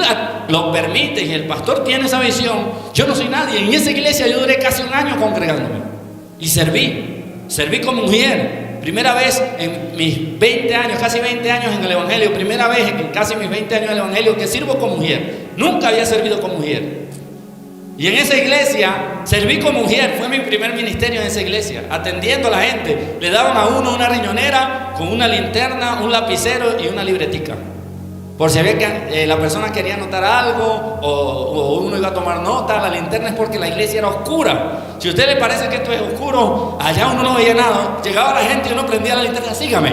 lo permites y el pastor tiene esa visión, yo no soy nadie. En esa iglesia yo duré casi un año congregándome. Y serví como mujer. Primera vez en mis 20 años, casi 20 años en el evangelio, primera vez en casi mis 20 años en el evangelio que sirvo como mujer. Nunca había servido como mujer. Y en esa iglesia serví como mujer, fue mi primer ministerio en esa iglesia, atendiendo a la gente. Le daban a uno una riñonera con una linterna, un lapicero y una libretica. Por si había que la persona quería anotar algo o uno iba a tomar nota. La linterna es porque la iglesia era oscura. Si a usted le parece que esto es oscuro, allá uno no veía nada. Llegaba la gente y uno prendía la linterna, sígame.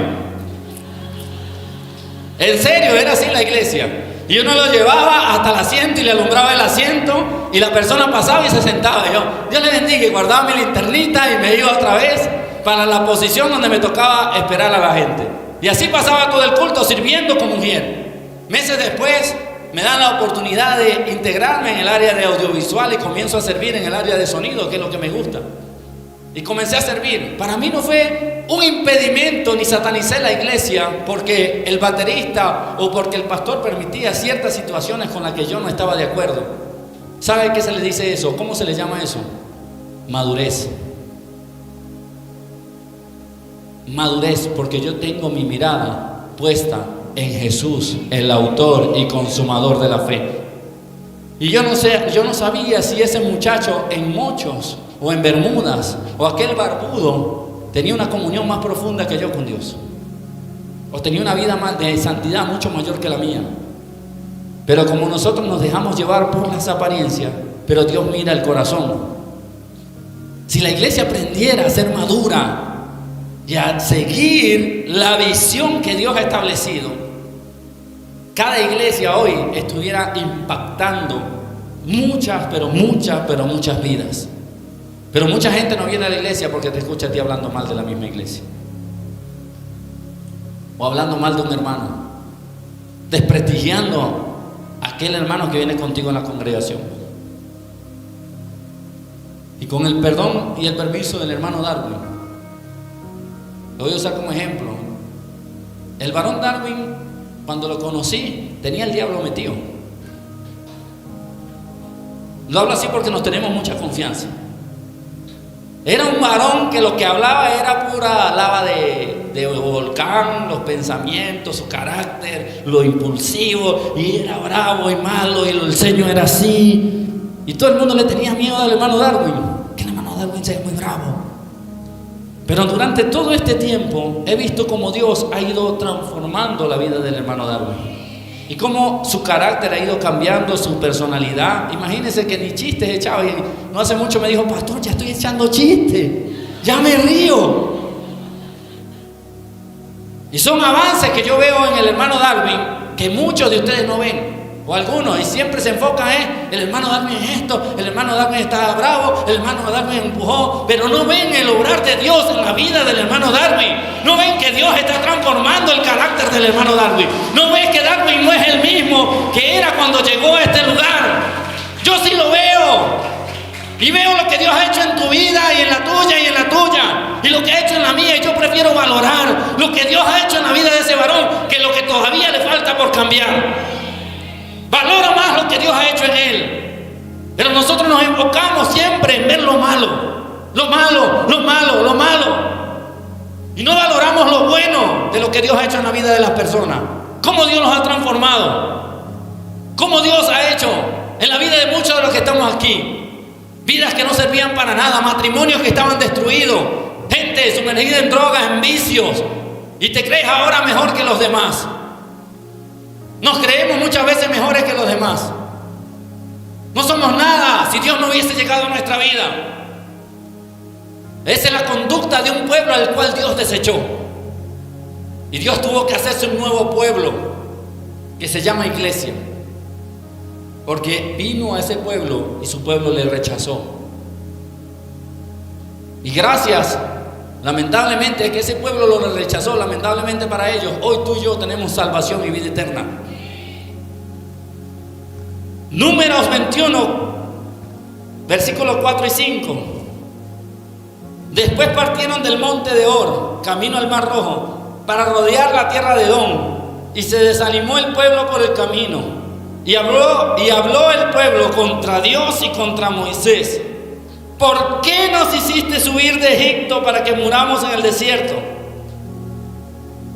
En serio, era así la iglesia. Y uno lo llevaba hasta el asiento y le alumbraba el asiento, y la persona pasaba y se sentaba. Y yo, Dios le bendiga, y guardaba mi linternita y me iba otra vez para la posición donde me tocaba esperar a la gente. Y así pasaba todo el culto sirviendo como mujer. Meses después me dan la oportunidad de integrarme en el área de audiovisual y comienzo a servir en el área de sonido, que es lo que me gusta. Y comencé a servir. Para mí no fue un impedimento ni satanicé la iglesia porque el baterista o porque el pastor permitía ciertas situaciones con las que yo no estaba de acuerdo. ¿Sabe qué se le dice eso? ¿Cómo se le llama eso? Madurez. Madurez, porque yo tengo mi mirada puesta en Jesús, el autor y consumador de la fe. Y yo no sabía si ese muchacho en mochos o en bermudas o aquel barbudo tenía una comunión más profunda que yo con Dios, o tenía una vida más de santidad mucho mayor que la mía. Pero como nosotros nos dejamos llevar por las apariencias, pero Dios mira el corazón. Si la iglesia aprendiera a ser madura y a seguir la visión que Dios ha establecido, cada iglesia hoy estuviera impactando muchas vidas. Pero mucha gente no viene a la iglesia porque te escucha a ti hablando mal de la misma iglesia, o hablando mal de un hermano, desprestigiando a aquel hermano que viene contigo en la congregación. Y con el perdón y el permiso del hermano Darwin, lo voy a usar como ejemplo. El varón Darwin, cuando lo conocí, tenía el diablo metido. Lo hablo así porque nos tenemos mucha confianza. Era un varón que lo que hablaba era pura lava de volcán, los pensamientos, su carácter, lo impulsivo, y era bravo y malo, y el ceño era así. Y todo el mundo le tenía miedo al hermano Darwin, que el hermano Darwin sea muy bravo. Pero durante todo este tiempo he visto cómo Dios ha ido transformando la vida del hermano Darwin. Y cómo su carácter ha ido cambiando, su personalidad. Imagínense que ni chistes echaba. Y no hace mucho me dijo, pastor, ya estoy echando chistes, ya me río. Y son avances que yo veo en el hermano Darwin que muchos de ustedes no ven. o algunos, y siempre se enfocan en el hermano Darwin es esto, el hermano Darwin está bravo, el hermano Darwin empujó, pero no ven el obrar de Dios en la vida del hermano Darwin. No ven que Dios está transformando el carácter del hermano Darwin. No ven que Darwin no es el mismo que era cuando llegó a este lugar. Yo sí lo veo. Y veo lo que Dios ha hecho en tu vida y en la tuya y en la tuya, y lo que ha hecho en la mía. Y yo prefiero valorar lo que Dios ha hecho en la vida de ese varón que lo que todavía le falta por cambiar. Valoro más lo que Dios ha hecho en él. Pero nosotros nos enfocamos siempre en ver lo malo, lo malo, lo malo, lo malo, y no valoramos lo bueno de lo que Dios ha hecho en la vida de las personas. Cómo Dios los ha transformado, cómo Dios ha hecho en la vida de muchos de los que estamos aquí. Vidas que no servían para nada, matrimonios que estaban destruidos, gente sumergida en drogas, en vicios, y te crees ahora mejor que los demás. Nos creemos muchas veces mejores que los demás. No somos nada si Dios no hubiese llegado a nuestra vida. Esa es la conducta de un pueblo al cual Dios desechó. Y Dios tuvo que hacerse un nuevo pueblo que se llama iglesia. Porque vino a ese pueblo y su pueblo le rechazó. Y gracias, lamentablemente, que ese pueblo lo rechazó, lamentablemente para ellos, hoy tú y yo tenemos salvación y vida eterna. Números 21, versículos 4 y 5. Después partieron del monte de Or, camino al Mar Rojo, para rodear la tierra de Edom, y se desanimó el pueblo por el camino. Y habló el pueblo contra Dios y contra Moisés. ¿Por qué nos hiciste subir de Egipto para que muramos en el desierto?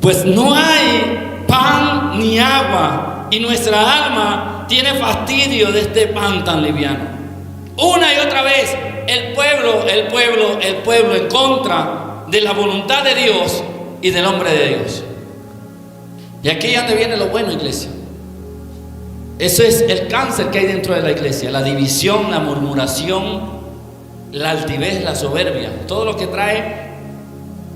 Pues no hay pan ni agua, y nuestra alma tiene fastidio de este pan tan liviano. Una y otra vez el pueblo en contra de la voluntad de Dios y del hombre de Dios. Y aquí es donde viene lo bueno, iglesia. Eso es el cáncer que hay dentro de la iglesia: la división, la murmuración, la altivez, la soberbia. Todo lo que trae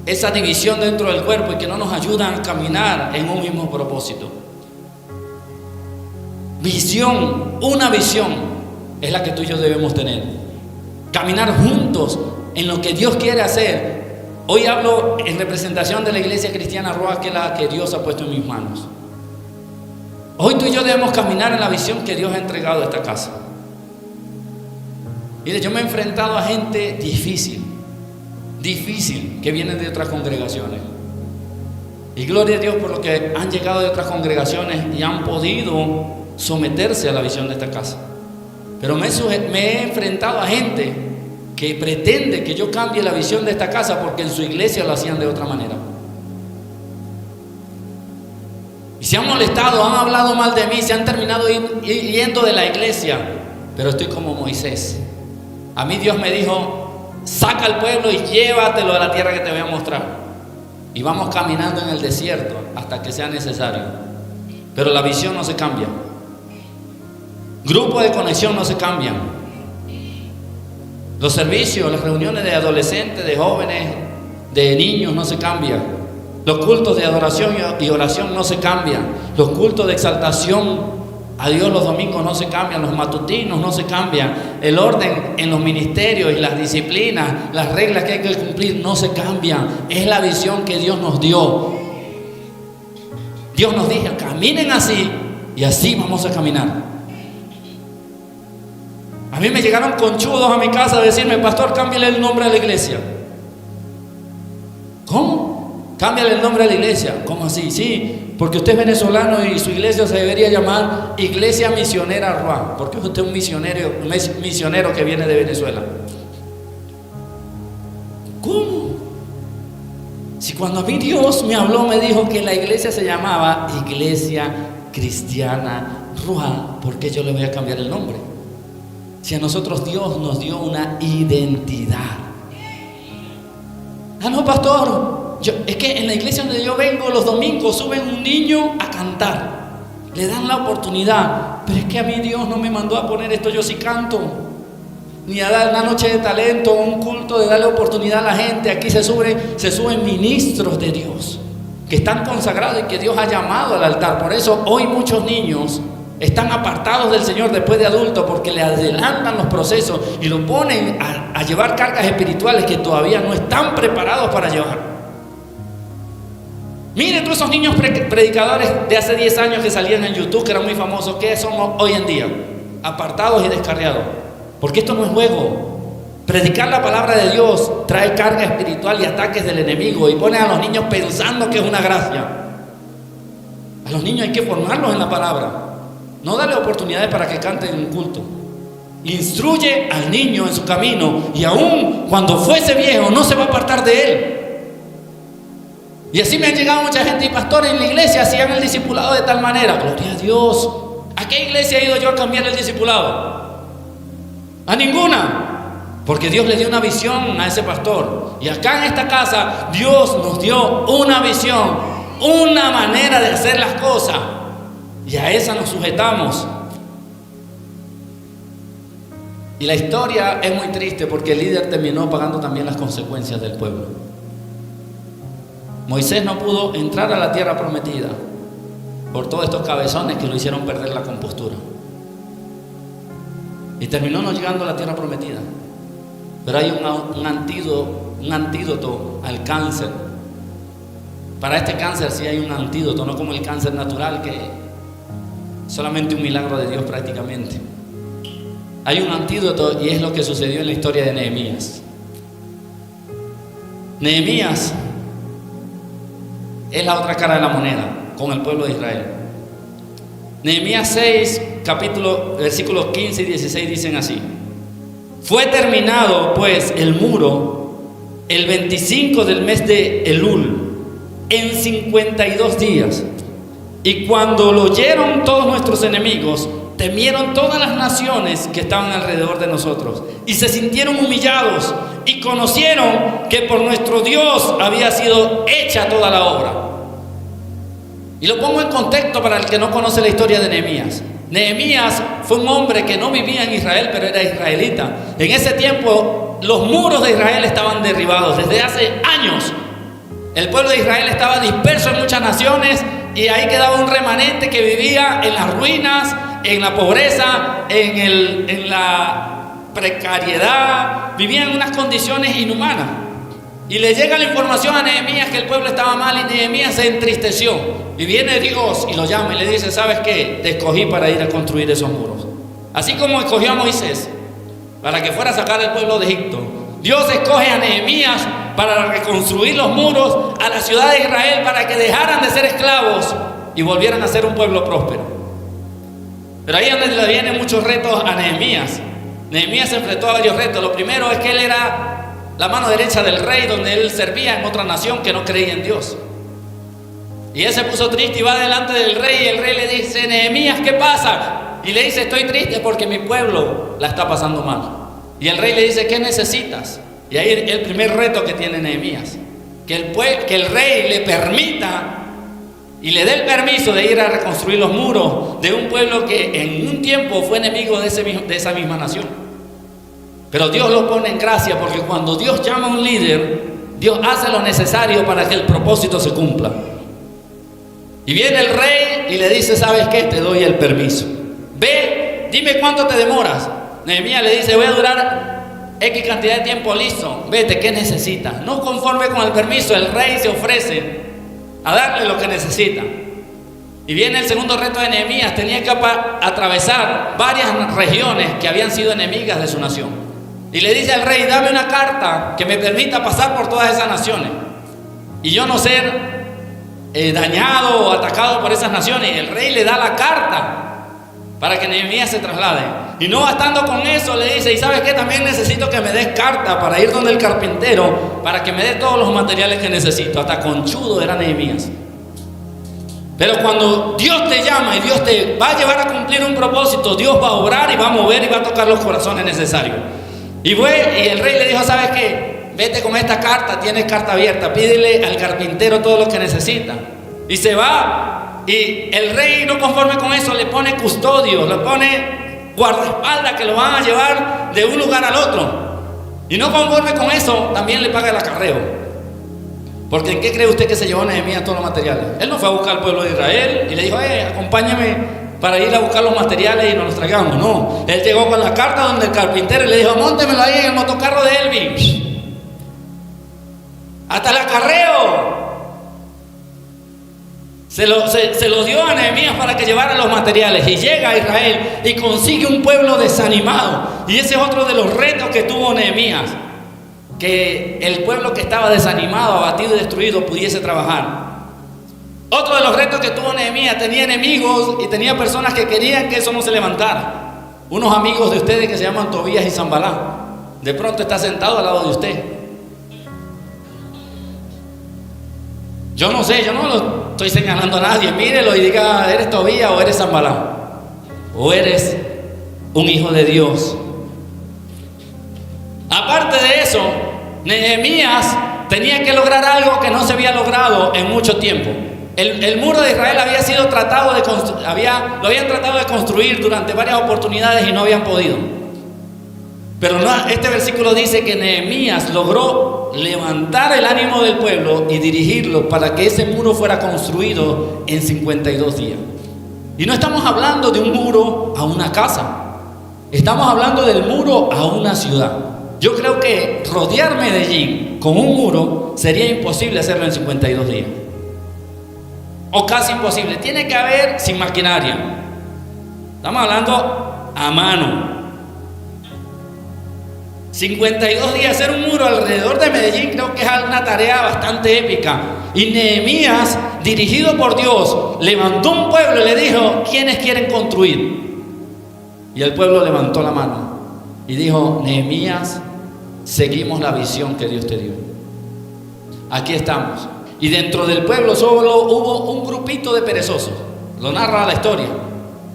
esa división dentro del cuerpo y que no nos ayudan a caminar en un mismo propósito. Visión, una visión es la que tú y yo debemos tener. Caminar juntos en lo que Dios quiere hacer. Hoy hablo en representación de la iglesia cristiana Roa, que es la que Dios ha puesto en mis manos. Hoy tú y yo debemos caminar en la visión que Dios ha entregado a esta casa. Mire, yo me he enfrentado a gente difícil, que vienen de otras congregaciones. Y gloria a Dios por lo que han llegado de otras congregaciones y han podido someterse a la visión de esta casa. Pero me he enfrentado a gente que pretende que yo cambie la visión de esta casa porque en su iglesia lo hacían de otra manera. Y se han molestado, han hablado mal de mí, se han terminado yendo de la iglesia. Pero estoy como Moisés. A mí Dios me dijo: saca al pueblo y llévatelo a la tierra que te voy a mostrar. Y vamos caminando en el desierto hasta que sea necesario. Pero la visión no se cambia. Grupos de conexión no se cambian. Los servicios, las reuniones de adolescentes, de jóvenes, de niños no se cambian. Los cultos de adoración y oración no se cambian. Los cultos de exaltación a Dios los domingos no se cambian. Los matutinos no se cambian. El orden en los ministerios y las disciplinas, las reglas que hay que cumplir no se cambian. Es la visión que Dios nos dio. Dios nos dijo: caminen así y así vamos a caminar. A mí me llegaron conchudos a mi casa a decirme: pastor, cámbiale el nombre a la iglesia. ¿Cómo? Cámbiale el nombre a la iglesia. ¿Cómo así? Sí, porque usted es venezolano y su iglesia se debería llamar Iglesia Misionera Roa, porque usted es un misionero que viene de Venezuela. ¿Cómo? Si cuando a mí Dios me habló, me dijo que la iglesia se llamaba Iglesia Cristiana Roa, ¿por qué yo le voy a cambiar el nombre? Si a nosotros Dios nos dio una identidad. Ah, no, pastor, es que en la iglesia donde yo vengo los domingos suben un niño a cantar, le dan la oportunidad. Pero es que a mí Dios no me mandó a poner esto, yo sí canto, ni a dar una noche de talento, un culto de darle oportunidad a la gente. Aquí se suben ministros de Dios que están consagrados y que Dios ha llamado al altar. Por eso hoy muchos niños están apartados del Señor después de adultos porque le adelantan los procesos y lo ponen a llevar cargas espirituales que todavía no están preparados para llevar. Miren todos esos niños predicadores de hace 10 años que salían en YouTube, que eran muy famosos. ¿Qué son hoy en día? Apartados y descarriados. Porque esto no es juego. Predicar la palabra de Dios trae carga espiritual y ataques del enemigo, y pone a los niños pensando que es una gracia. A los niños hay que formarlos en la palabra, no darle oportunidades para que canten en un culto. Instruye al niño en su camino, y aún cuando fuese viejo no se va a apartar de él. Y así me han llegado mucha gente, y pastores en la iglesia hacían el discipulado de tal manera. Gloria a Dios. ¿A qué iglesia he ido yo a cambiar el discipulado? A ninguna. Porque Dios le dio una visión a ese pastor. Y acá en esta casa Dios nos dio una visión, una manera de hacer las cosas, y a esa nos sujetamos. Y la historia es muy triste porque el líder terminó pagando también las consecuencias del pueblo. Moisés no pudo entrar a la tierra prometida por todos estos cabezones que lo hicieron perder la compostura, y terminó no llegando a la tierra prometida. Pero hay un antídoto al cáncer. Para este cáncer sí hay un antídoto, no como el cáncer natural, que solamente un milagro de Dios prácticamente. Hay un antídoto, y es lo que sucedió en la historia de Nehemías. Nehemías es la otra cara de la moneda con el pueblo de Israel. Nehemías 6, versículos 15 y 16 dicen así: fue terminado pues el muro el 25 del mes de Elul, en 52 días. Y cuando lo oyeron todos nuestros enemigos, temieron todas las naciones que estaban alrededor de nosotros, y se sintieron humillados, y conocieron que por nuestro Dios había sido hecha toda la obra. Y lo pongo en contexto para el que no conoce la historia de Nehemías. Nehemías fue un hombre que no vivía en Israel, pero era israelita. En ese tiempo los muros de Israel estaban derribados desde hace años. El pueblo de Israel estaba disperso en muchas naciones, y ahí quedaba un remanente que vivía en las ruinas, en la pobreza, en la precariedad. Vivían en unas condiciones inhumanas. Y le llega la información a Nehemías que el pueblo estaba mal, y Nehemías se entristeció. Y viene Dios y lo llama y le dice: ¿sabes qué? Te escogí para ir a construir esos muros. Así como escogió a Moisés para que fuera a sacar al pueblo de Egipto, Dios escoge a Nehemías para reconstruir los muros a la ciudad de Israel, para que dejaran de ser esclavos y volvieran a ser un pueblo próspero. Pero ahí es donde le vienen muchos retos a Nehemías. Nehemías se enfrentó a varios retos. Lo primero es que él era la mano derecha del rey, donde él servía en otra nación que no creía en Dios. Y él se puso triste y va delante del rey, y el rey le dice: Nehemías, ¿qué pasa? Y le dice: estoy triste porque mi pueblo la está pasando mal. Y el rey le dice: ¿qué necesitas? Y ahí el primer reto que tiene Nehemías, que el rey le permita y le dé el permiso de ir a reconstruir los muros de un pueblo que en un tiempo fue enemigo de esa misma nación. Pero Dios lo pone en gracia, porque cuando Dios llama a un líder, Dios hace lo necesario para que el propósito se cumpla. Y viene el rey y le dice: ¿sabes qué? Te doy el permiso. Ve, dime cuánto te demoras. Nehemías le dice: voy a durar X cantidad de tiempo. Listo, vete, ¿qué necesitas? No conforme con el permiso, el rey se ofrece a darle lo que necesita. Y viene el segundo reto de Nehemías. Tenía que atravesar varias regiones que habían sido enemigas de su nación. Y le dice al rey: dame una carta que me permita pasar por todas esas naciones y yo no ser dañado o atacado por esas naciones. Y el rey le da la carta para que Nehemías se traslade. Y no bastando con eso, le dice: ¿y sabes qué? También necesito que me des carta para ir donde el carpintero, para que me dé todos los materiales que necesito. Hasta conchudo era Nehemías. Pero cuando Dios te llama y Dios te va a llevar a cumplir un propósito, Dios va a obrar y va a mover y va a tocar los corazones necesarios. Y el rey le dijo: ¿sabes qué? Vete con esta carta, tienes carta abierta, pídele al carpintero todo lo que necesita. Y se va, y el rey, no conforme con eso, le pone custodio, le pone guardaespaldas que lo van a llevar de un lugar al otro. Y no conforme con eso, también le paga el acarreo. Porque ¿en qué cree usted que se llevó Nehemías todos los materiales? Él no fue a buscar al pueblo de Israel y le dijo: acompáñame para ir a buscar los materiales y nos los traigamos. No, él llegó con la carta donde el carpintero le dijo: móntemelo ahí en el motocarro de Elvin. Hasta el acarreo se lo dio a Nehemías para que llevara los materiales. Y llega a Israel y consigue un pueblo desanimado. Y ese es otro de los retos que tuvo Nehemías, que el pueblo que estaba desanimado, abatido y destruido pudiese trabajar. Otro de los retos que tuvo Nehemías: tenía enemigos y tenía personas que querían que eso no se levantara. Unos amigos de ustedes que se llaman Tobías y Sanbalá, de pronto está sentado al lado de usted. Yo no sé, yo no lo estoy señalando a nadie. Mírelo y diga: ¿eres Tobías o eres Sanbalá? ¿O eres un hijo de Dios? Aparte de eso, Nehemías tenía que lograr algo que no se había logrado en mucho tiempo. El muro de Israel había sido tratado lo habían tratado de construir durante varias oportunidades y no habían podido. Pero este versículo dice que Nehemías logró levantar el ánimo del pueblo y dirigirlo para que ese muro fuera construido en 52 días. Y no estamos hablando de un muro a una casa, estamos hablando del muro a una ciudad. Yo creo que rodear Medellín con un muro sería imposible hacerlo en 52 días, o casi imposible. Tiene que haber sin maquinaria. Estamos hablando a mano. 52 días hacer un muro alrededor de Medellín, creo que es una tarea bastante épica. Y Nehemías, dirigido por Dios, levantó un pueblo y le dijo: ¿quiénes quieren construir? Y el pueblo levantó la mano y dijo: Nehemías, seguimos la visión que Dios te dio. Aquí estamos. Y dentro del pueblo solo hubo un grupito de perezosos, lo narra la historia,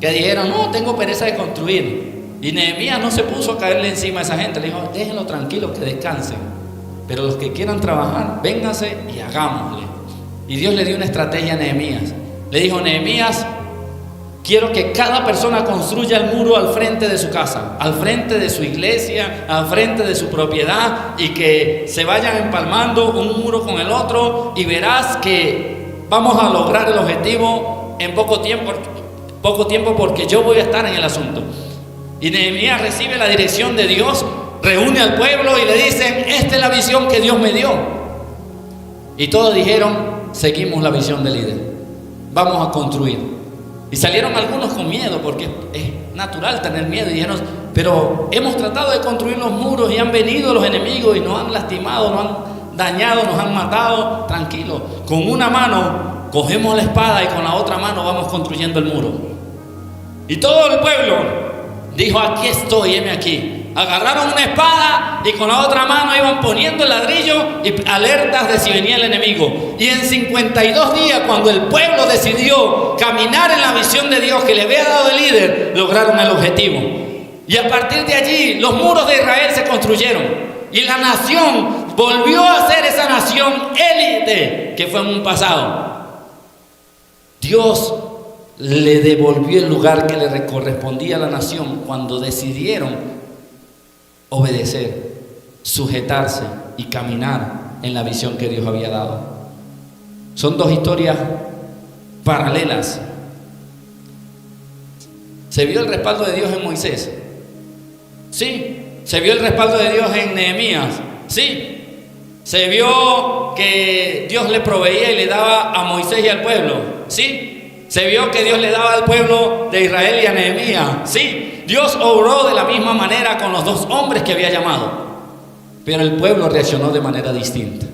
que dijeron: no, tengo pereza de construir. Y Nehemías no se puso a caerle encima a esa gente, le dijo: déjenlo tranquilo, que descansen, pero los que quieran trabajar, vénganse y hagámosle. Y Dios le dio una estrategia a Nehemías. Le dijo: Nehemías, quiero que cada persona construya el muro al frente de su casa, al frente de su iglesia, al frente de su propiedad, y que se vayan empalmando un muro con el otro, y verás que vamos a lograr el objetivo en poco tiempo, porque yo voy a estar en el asunto. Y Nehemías recibe la dirección de Dios, reúne al pueblo y le dicen: esta es la visión que Dios me dio. Y todos dijeron: seguimos la visión del líder, vamos a construir. Y salieron algunos con miedo, porque es natural tener miedo, y dijeron: pero hemos tratado de construir los muros y han venido los enemigos y nos han lastimado, nos han dañado, nos han matado. Tranquilo, con una mano cogemos la espada y con la otra mano vamos construyendo el muro. Y todo el pueblo dijo: aquí estoy, heme aquí. Agarraron una espada y con la otra mano iban poniendo el ladrillo y alertas de si venía el enemigo. Y en 52 días, cuando el pueblo decidió caminar en la visión de Dios que le había dado el líder, lograron el objetivo. Y a partir de allí, los muros de Israel se construyeron. Y la nación volvió a ser esa nación élite que fue en un pasado. Dios le devolvió el lugar que le correspondía a la nación cuando decidieron obedecer, sujetarse y caminar en la visión que Dios había dado. Son dos historias paralelas. ¿Se vio el respaldo de Dios en Moisés? Sí. ¿Se vio el respaldo de Dios en Nehemías? Sí. ¿Se vio que Dios le proveía y le daba a Moisés y al pueblo? Sí. ¿Se vio que Dios le daba al pueblo de Israel y a Nehemías? Sí. Dios obró de la misma manera con los dos hombres que había llamado, pero el pueblo reaccionó de manera distinta.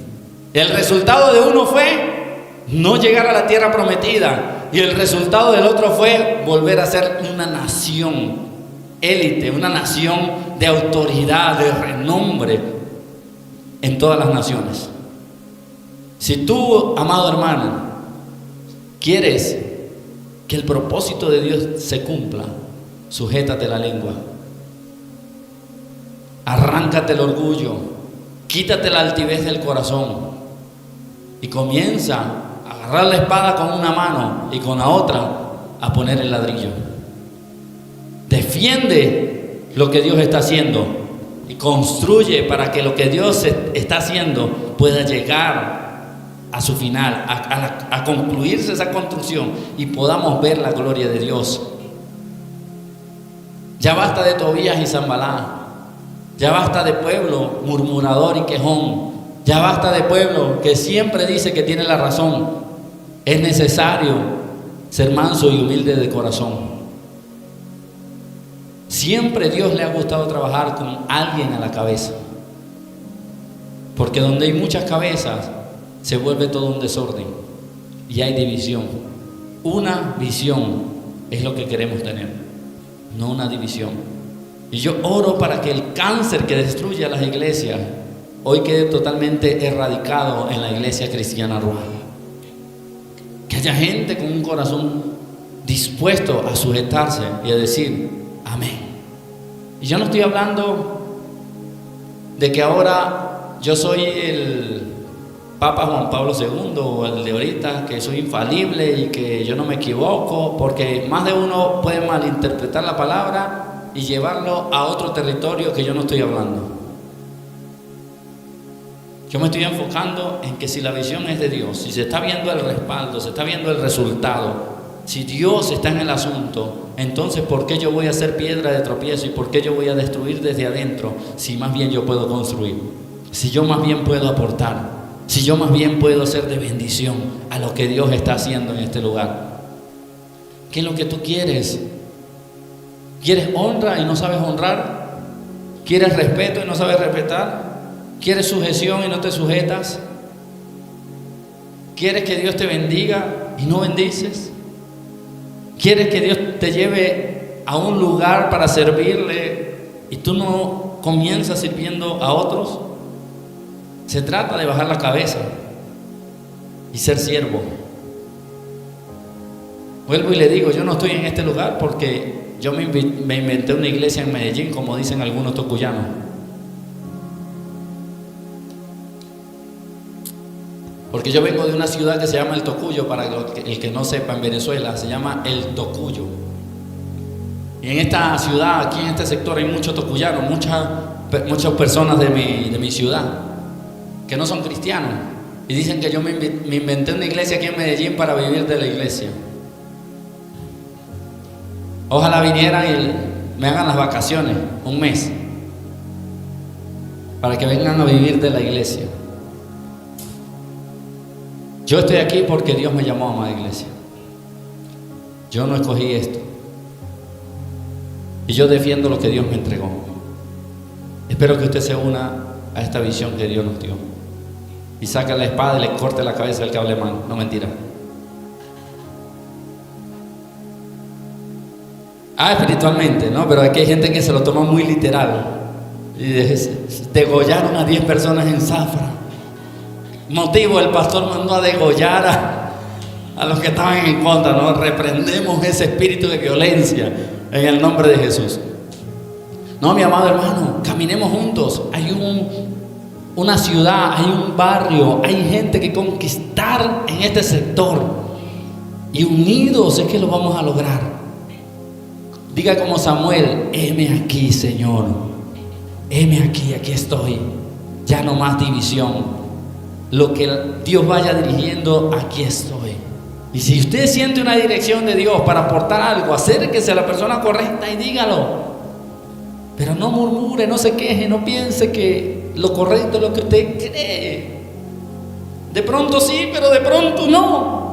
El resultado de uno fue no llegar a la tierra prometida, y el resultado del otro fue volver a ser una nación élite, una nación de autoridad, de renombre en todas las naciones. Si tú, amado hermano, quieres que el propósito de Dios se cumpla, sujétate la lengua, arráncate el orgullo, quítate la altivez del corazón y comienza a agarrar la espada con una mano y con la otra a poner el ladrillo. Defiende lo que Dios está haciendo y construye para que lo que Dios está haciendo pueda llegar a su final, a concluirse esa construcción y podamos ver la gloria de Dios Ya basta de Tobías y Sanballat. Ya basta de pueblo murmurador y quejón. Ya basta de pueblo que siempre dice que tiene la razón. Es necesario ser manso y humilde de corazón. Siempre Dios le ha gustado trabajar con alguien a la cabeza. Porque donde hay muchas cabezas se vuelve todo un desorden y hay división. Una visión es lo que queremos tener, no una división. Y yo oro para que el cáncer que destruye a las iglesias hoy quede totalmente erradicado en la iglesia cristiana rural. Que haya gente con un corazón dispuesto a sujetarse y a decir amén. Y yo no estoy hablando de que ahora yo soy el Papa Juan Pablo II o el de ahorita, que soy infalible y que yo no me equivoco, porque más de uno puede malinterpretar la palabra y llevarlo a otro territorio que yo no estoy hablando. Yo me estoy enfocando en que si la visión es de Dios, si se está viendo el respaldo, se está viendo el resultado, si Dios está en el asunto, entonces ¿por qué yo voy a ser piedra de tropiezo y por qué yo voy a destruir desde adentro si más bien yo puedo construir? Si yo más bien puedo aportar, si yo más bien puedo ser de bendición a lo que Dios está haciendo en este lugar. ¿Qué es lo que tú quieres? ¿Quieres honra y no sabes honrar? ¿Quieres respeto y no sabes respetar? ¿Quieres sujeción y no te sujetas? ¿Quieres que Dios te bendiga y no bendices? ¿Quieres que Dios te lleve a un lugar para servirle y tú no comienzas sirviendo a otros? Se trata de bajar la cabeza y ser siervo. Vuelvo y le digo, yo no estoy en este lugar porque yo me inventé una iglesia en Medellín, como dicen algunos tocuyanos. Porque yo vengo de una ciudad que se llama El Tocuyo, para el que no sepa, en Venezuela se llama El Tocuyo. Y en esta ciudad, aquí en este sector, hay muchos tocuyanos, muchas personas de mi ciudad que no son cristianos y dicen que yo me inventé una iglesia aquí en Medellín para vivir de la iglesia. Ojalá vinieran y me hagan las vacaciones, un mes, para que vengan a vivir de la iglesia. Yo estoy aquí porque Dios me llamó a amada iglesia. Yo no escogí esto. Y yo defiendo lo que Dios me entregó. Espero que usted se una a esta visión que Dios nos dio. Y saque la espada y le corte la cabeza al que hable mal. No, mentira. Espiritualmente, ¿no? Pero aquí hay gente que se lo toma muy literal. Y degollaron a 10 personas en Zafra. Motivo, el pastor mandó a degollar a los que estaban en contra, ¿no? Reprendemos ese espíritu de violencia en el nombre de Jesús. No, mi amado hermano, caminemos juntos. Hay una ciudad, hay un barrio, hay gente que conquistar en este sector. Y unidos es que lo vamos a lograr. Diga como Samuel, heme aquí, Señor. Heme aquí, aquí estoy. Ya no más división. Lo que Dios vaya dirigiendo, aquí estoy. Y si usted siente una dirección de Dios para aportar algo, acérquese a la persona correcta y dígalo. Pero no murmure, no se queje, no piense que lo correcto es lo que usted cree. De pronto sí, pero de pronto no.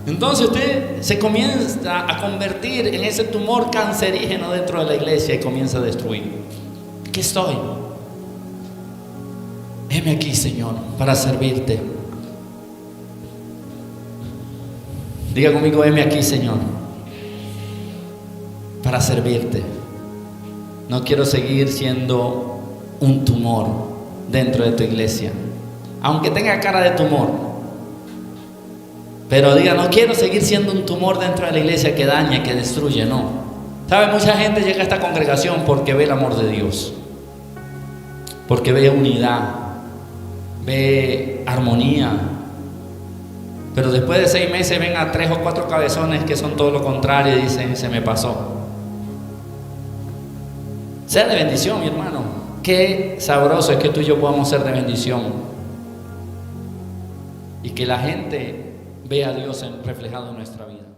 Entonces usted se comienza a convertir en ese tumor cancerígeno dentro de la iglesia y comienza a destruir. Aquí estoy. Heme aquí, Señor, para servirte. Diga conmigo, heme aquí, Señor, para servirte. No quiero seguir siendo un tumor dentro de tu iglesia, aunque tenga cara de tumor. Pero diga, no quiero seguir siendo un tumor dentro de la iglesia que daña, que destruye, no. ¿Sabe? Mucha gente llega a esta congregación porque ve el amor de Dios, porque ve unidad, ve armonía, pero después de 6 meses ven a 3 o 4 cabezones que son todo lo contrario y dicen, se me pasó. Sea de bendición, mi hermano. Qué sabroso es que tú y yo podamos ser de bendición y que la gente vea a Dios reflejado en nuestra vida.